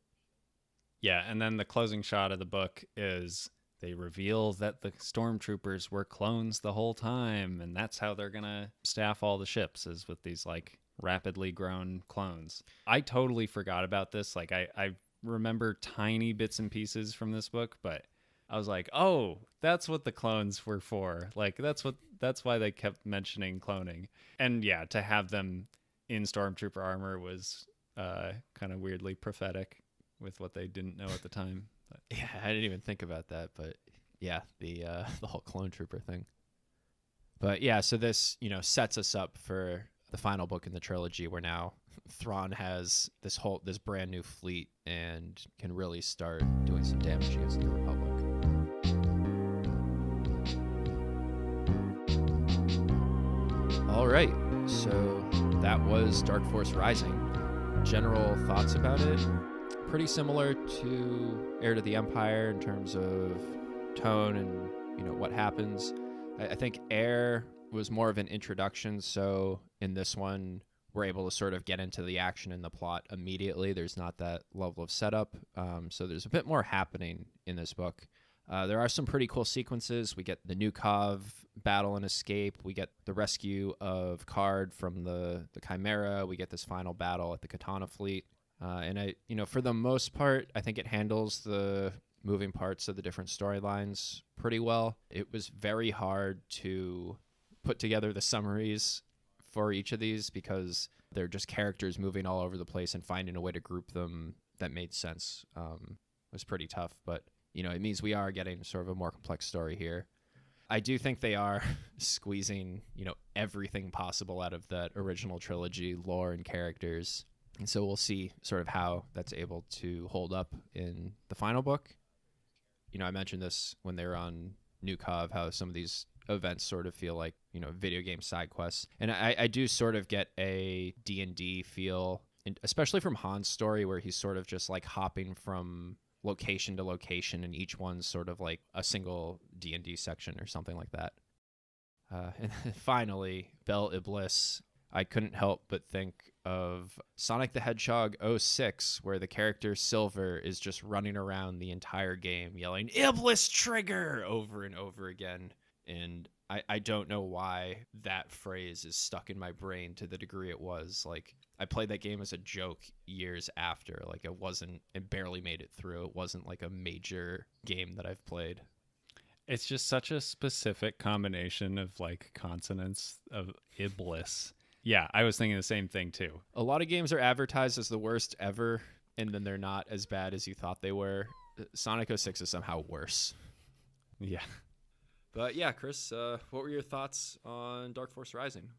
Yeah, and then the closing shot of the book is they reveal that the stormtroopers were clones the whole time, and that's how they're gonna staff all the ships, is with these like rapidly grown clones. I totally forgot about this. Like I remember tiny bits and pieces from this book, but I was like, oh, that's what the clones were for. Like that's why they kept mentioning cloning. And yeah, to have them in stormtrooper armor was kind of weirdly prophetic with what they didn't know at the time. But. Yeah, I didn't even think about that, but yeah, the whole clone trooper thing. But yeah, so this, sets us up for the final book in the trilogy, where now Thrawn has this brand new fleet and can really start doing some damage against the Republic. All right, so that was Dark Force Rising. General thoughts about it? Pretty similar to Heir to the Empire in terms of tone and what happens. I think Heir was more of an introduction, so in this one we're able to sort of get into the action and the plot immediately. There's not that level of setup, so there's a bit more happening in this book. There are some pretty cool sequences. We get the Nukov battle and escape. We get the rescue of Karrde from the Chimera. We get this final battle at the Katana fleet. And for the most part, I think it handles the moving parts of the different storylines pretty well. It was very hard to put together the summaries for each of these because they're just characters moving all over the place, and finding a way to group them that made sense was pretty tough. But, it means we are getting sort of a more complex story here. I do think they are squeezing, everything possible out of that original trilogy, lore and characters. And so we'll see sort of how that's able to hold up in the final book. I mentioned this when they were on Nukov, how some of these events sort of feel like, video game side quests. And I do sort of get a D&D feel, especially from Han's story, where he's sort of just like hopping from location to location, and each one's sort of like a single D&D section or something like that. And finally, Bel Iblis. I couldn't help but think of Sonic the Hedgehog 06, where the character Silver is just running around the entire game yelling, "Iblis Trigger!" over and over again. And I don't know why that phrase is stuck in my brain to the degree it was. Like, I played that game as a joke years after. Like, it barely made it through. It wasn't like a major game that I've played. It's just such a specific combination of like consonants of Iblis. Yeah, I was thinking the same thing too. A lot of games are advertised as the worst ever, and then they're not as bad as you thought they were. Sonic 06 is somehow worse. Yeah. But yeah, Chris, what were your thoughts on Dark Force Rising?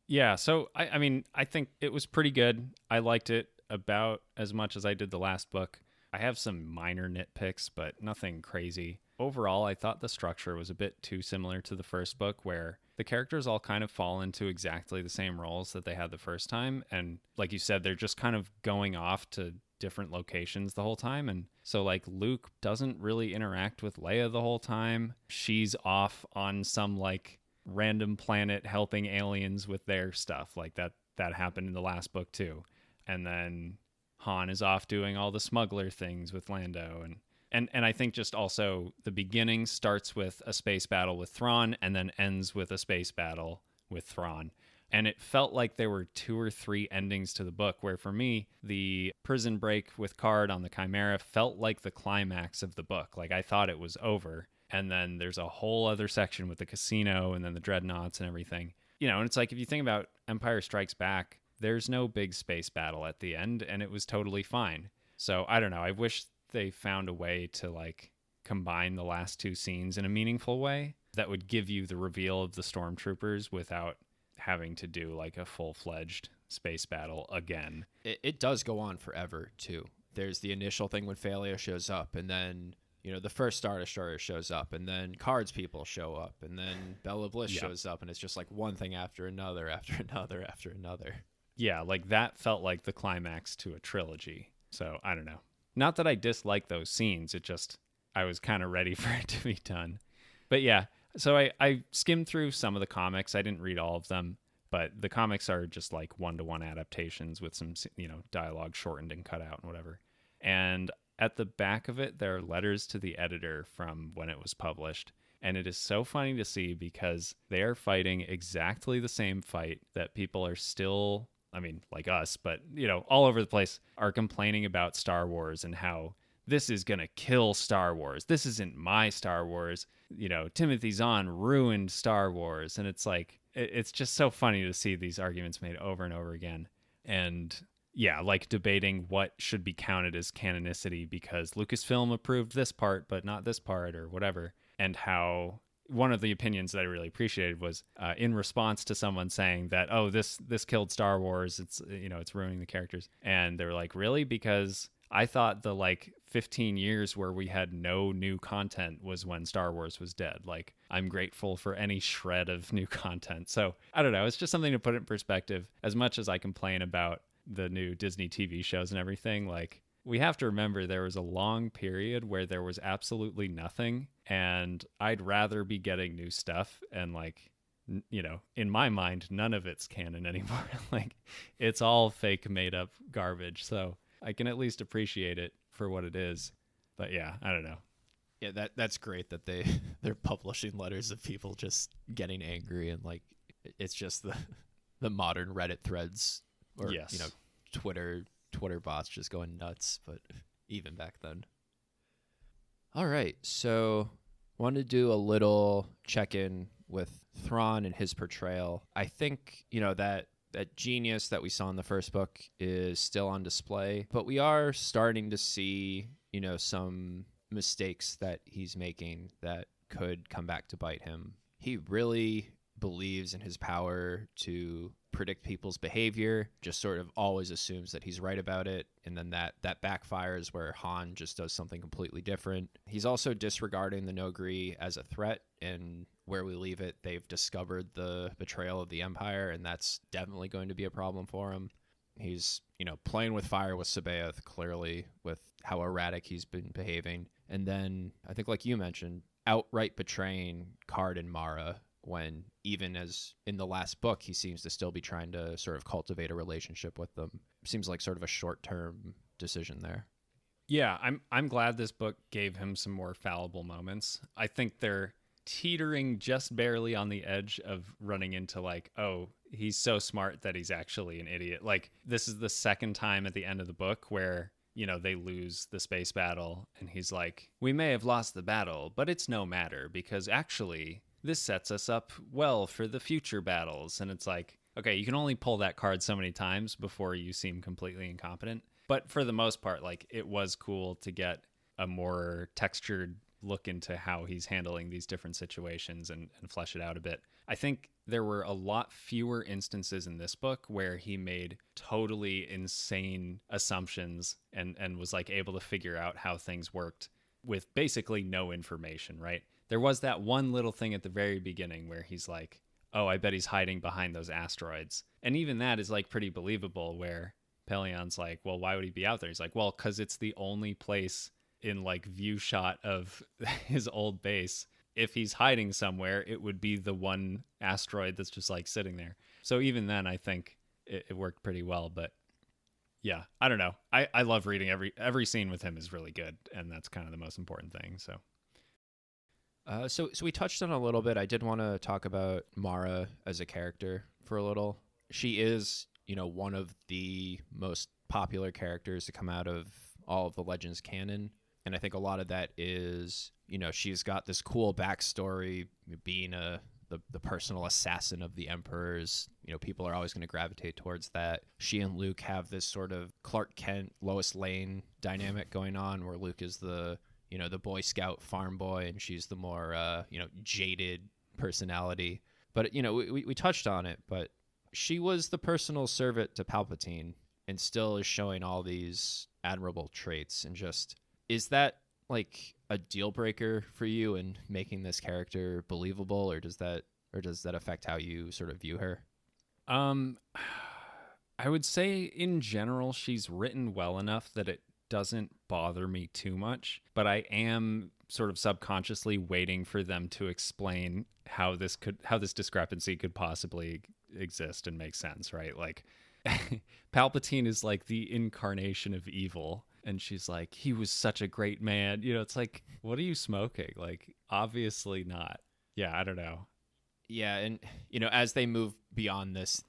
Yeah, so I mean, I think it was pretty good. I liked it about as much as I did the last book. I have some minor nitpicks, but nothing crazy. Overall, I thought the structure was a bit too similar to the first book, where the characters all kind of fall into exactly the same roles that they had the first time. And like you said, they're just kind of going off to different locations the whole time. And so like Luke doesn't really interact with Leia the whole time. She's off on some like random planet helping aliens with their stuff. Like that happened in the last book too. And then Han is off doing all the smuggler things with Lando. And I think just also the beginning starts with a space battle with Thrawn and then ends with a space battle with Thrawn. And it felt like there were 2 or 3 endings to the book, where for me, the prison break with Karrde on the Chimera felt like the climax of the book. Like I thought it was over. And then there's a whole other section with the casino and then the dreadnoughts and everything. And it's like, if you think about Empire Strikes Back, there's no big space battle at the end, and it was totally fine. So I don't know. I wish they found a way to like combine the last 2 scenes in a meaningful way that would give you the reveal of the stormtroopers without having to do like a full-fledged space battle again. It does go on forever too. There's the initial thing when Phalia shows up, and then the first Star Destroyer shows up, and then Cards people show up, and then Bella Bliss Yeah. shows up, and it's just like one thing after another, after another, after another. Yeah, like that felt like the climax to a trilogy. So I don't know. Not that I dislike those scenes, it just I was kind of ready for it to be done. But yeah, so I skimmed through some of the comics. I didn't read all of them, but the comics are just like one-to-one adaptations with some, dialogue shortened and cut out and whatever. And at the back of it, there are letters to the editor from when it was published. And it is so funny to see because they are fighting exactly the same fight that people are still, I mean, like us, but, all over the place are complaining about Star Wars and how this is going to kill Star Wars. This isn't my Star Wars. Timothy Zahn ruined Star Wars. And it's like, it's just so funny to see these arguments made over and over again. And yeah, like debating what should be counted as canonicity because Lucasfilm approved this part, but not this part or whatever. And how one of the opinions that I really appreciated was in response to someone saying that, oh, this killed Star Wars. It's, it's ruining the characters. And they were like, really? Because I thought the 15 years where we had no new content was when Star Wars was dead. Like, I'm grateful for any shred of new content. So I don't know. It's just something to put in perspective. As much as I complain about the new Disney TV shows and everything, like, we have to remember there was a long period where there was absolutely nothing. And I'd rather be getting new stuff. And in my mind, none of it's canon anymore. Like, it's all fake made up garbage. So I can at least appreciate it for what it is. But yeah, I don't know. Yeah, that's great that they're publishing letters of people just getting angry, and like it's just the modern Reddit threads or Yes. Twitter bots just going nuts, but even back then. All right, so wanted to do a little check-in with Thrawn and his portrayal. I think, that genius that we saw in the first book is still on display, but we are starting to see, some mistakes that he's making that could come back to bite him. He really believes in his power to predict people's behavior, just sort of always assumes that he's right about it, and then that backfires where Han just does something completely different. He's also disregarding the Noghri as a threat, and where we leave it, they've discovered the betrayal of the Empire, and that's definitely going to be a problem for him. He's, playing with fire with Sabaoth, clearly, with how erratic he's been behaving. And then, I think like you mentioned, outright betraying Card and Mara, when even as in the last book, he seems to still be trying to sort of cultivate a relationship with them. Seems like sort of a short-term decision there. Yeah, I'm glad this book gave him some more fallible moments. I think they're teetering just barely on the edge of running into oh, he's so smart that he's actually an idiot. Like, this is the second time at the end of the book where, they lose the space battle and he's like, we may have lost the battle, but it's no matter because actually this sets us up well for the future battles. And it's like, okay, you can only pull that card so many times before you seem completely incompetent. But for the most part, it was cool to get a more textured look into how he's handling these different situations and flesh it out a bit. I think there were a lot fewer instances in this book where he made totally insane assumptions and was able to figure out how things worked with basically no information, right? There was that one little thing at the very beginning where he's like, oh, I bet he's hiding behind those asteroids. And even that is pretty believable, where Peleon's like, well, why would he be out there? He's like, well, because it's the only place in view shot of his old base. If he's hiding somewhere, it would be the one asteroid that's just sitting there. So even then, I think it worked pretty well. But yeah, I don't know. I love reading every scene with him is really good, and that's kind of the most important thing. So. So we touched on it a little bit. I did want to talk about Mara as a character for a little. She is, one of the most popular characters to come out of all of the Legends canon. And I think a lot of that is, she's got this cool backstory, being the personal assassin of the Emperors. People are always going to gravitate towards that. She and Luke have this sort of Clark Kent, Lois Lane dynamic going on, where Luke is the Boy Scout farm boy, and she's the more, jaded personality. But, we touched on it, but she was the personal servant to Palpatine and still is showing all these admirable traits. And just, is that a a deal breaker for you in making this character believable, or does that affect how you sort of view her? I would say in general she's written well enough that it doesn't bother me too much, but I am sort of subconsciously waiting for them to explain how this discrepancy could possibly exist and make sense, right? Like Palpatine is like the incarnation of evil, and she's like, he was such a great man. You know, it's like, what are you smoking? Like, obviously not. Yeah, I don't know. Yeah, and as they move beyond this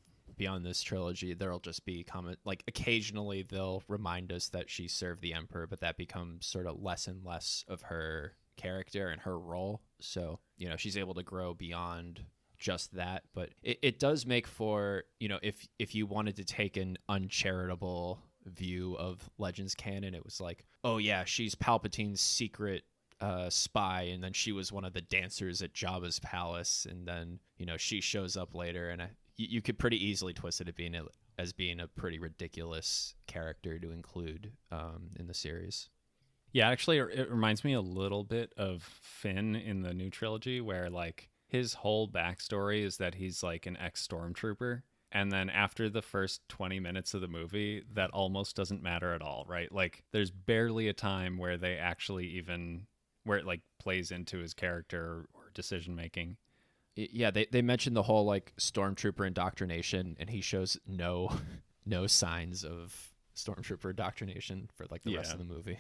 trilogy, there'll just be comment, like occasionally they'll remind us that she served the Emperor, but that becomes sort of less and less of her character and her role. So she's able to grow beyond just that, but it does make for if you wanted to take an uncharitable view of Legends canon, it was like, oh yeah, she's Palpatine's secret spy, and then she was one of the dancers at Jabba's palace, and then she shows up later, and you could pretty easily twist it as being a pretty ridiculous character to include in the series. Yeah, actually, it reminds me a little bit of Finn in the new trilogy, where like his whole backstory is that he's like an ex-stormtrooper. And then after the first 20 minutes of the movie, that almost doesn't matter at all, right? Like there's barely a time where they actually even, where it like plays into his character or decision making. Yeah, they mentioned the whole like stormtrooper indoctrination, and he shows no signs of stormtrooper indoctrination for like the rest of the movie.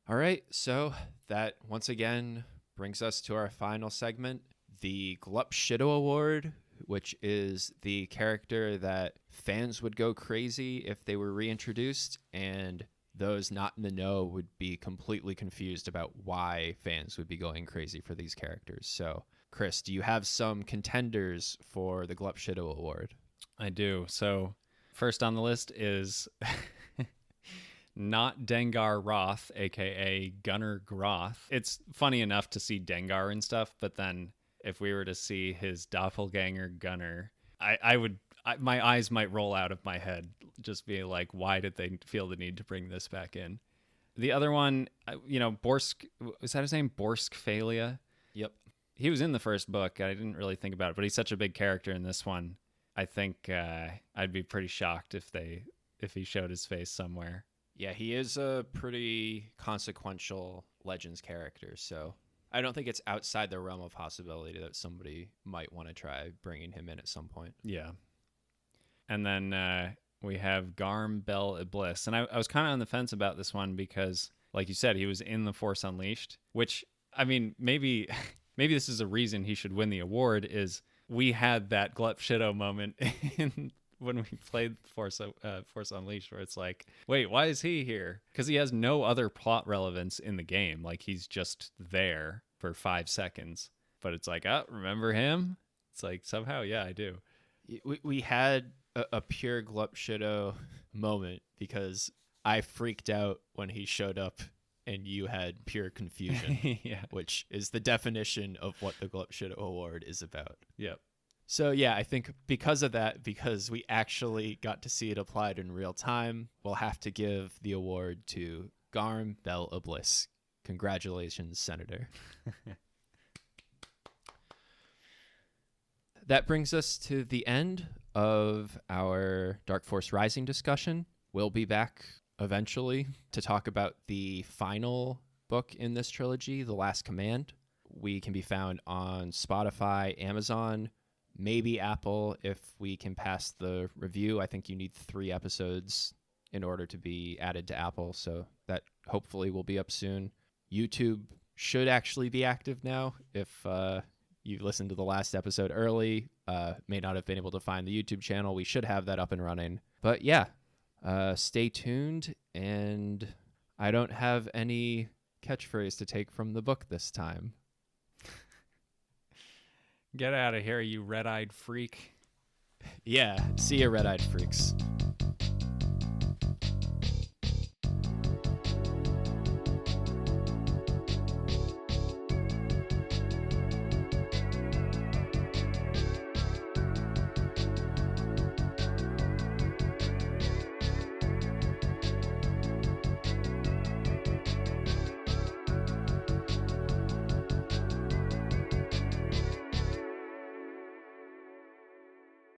All right, so that once again brings us to our final segment, the Glup Shido Award, which is the character that fans would go crazy if they were reintroduced, and those not in the know would be completely confused about why fans would be going crazy for these characters. So, Chris, do you have some contenders for the Glup Shido Award? I do. So, first on the list is not Dengar Roth, aka Gunnar Groth. It's funny enough to see Dengar and stuff, but then if we were to see his doppelganger Gunnar, my eyes might roll out of my head, just being like, why did they feel the need to bring this back in? The other one, Borsk, is that his name? Borsk Phalia? Yep. He was in the first book. I didn't really think about it, but he's such a big character in this one. I think I'd be pretty shocked if he showed his face somewhere. Yeah, he is a pretty consequential Legends character, so I don't think it's outside the realm of possibility that somebody might want to try bringing him in at some point. Yeah. And then we have Garm Bel Iblis. And I was kind of on the fence about this one because, like you said, he was in The Force Unleashed, which, I mean, maybe this is a reason he should win the award, is we had that Glup Shido moment when we played Force Unleashed, where it's like, wait, why is he here? Because he has no other plot relevance in the game. Like, he's just there for 5 seconds. But it's like, oh, remember him? It's like, somehow, yeah, I do. We had a pure Glup Shido moment because I freaked out when he showed up and you had pure confusion, yeah, which is the definition of what the Glup Shido Award is about. Yep. So yeah, I think because of that, because we actually got to see it applied in real time, we'll have to give the award to Garm Bel Iblis. Congratulations, Senator. That brings us to the end of our Dark Force Rising discussion. We'll be back eventually to talk about the final book in this trilogy, The Last Command. We can be found on Spotify, Amazon, maybe Apple if we can pass the review. I think you need 3 episodes in order to be added to Apple, so that hopefully will be up soon. YouTube should actually be active now. If you listened to the last episode early, may not have been able to find the YouTube channel, we should have that up and running. But yeah, stay tuned, and I don't have any catchphrase to take from the book this time. Get out of here, you red-eyed freak. Yeah, see you, red-eyed freaks.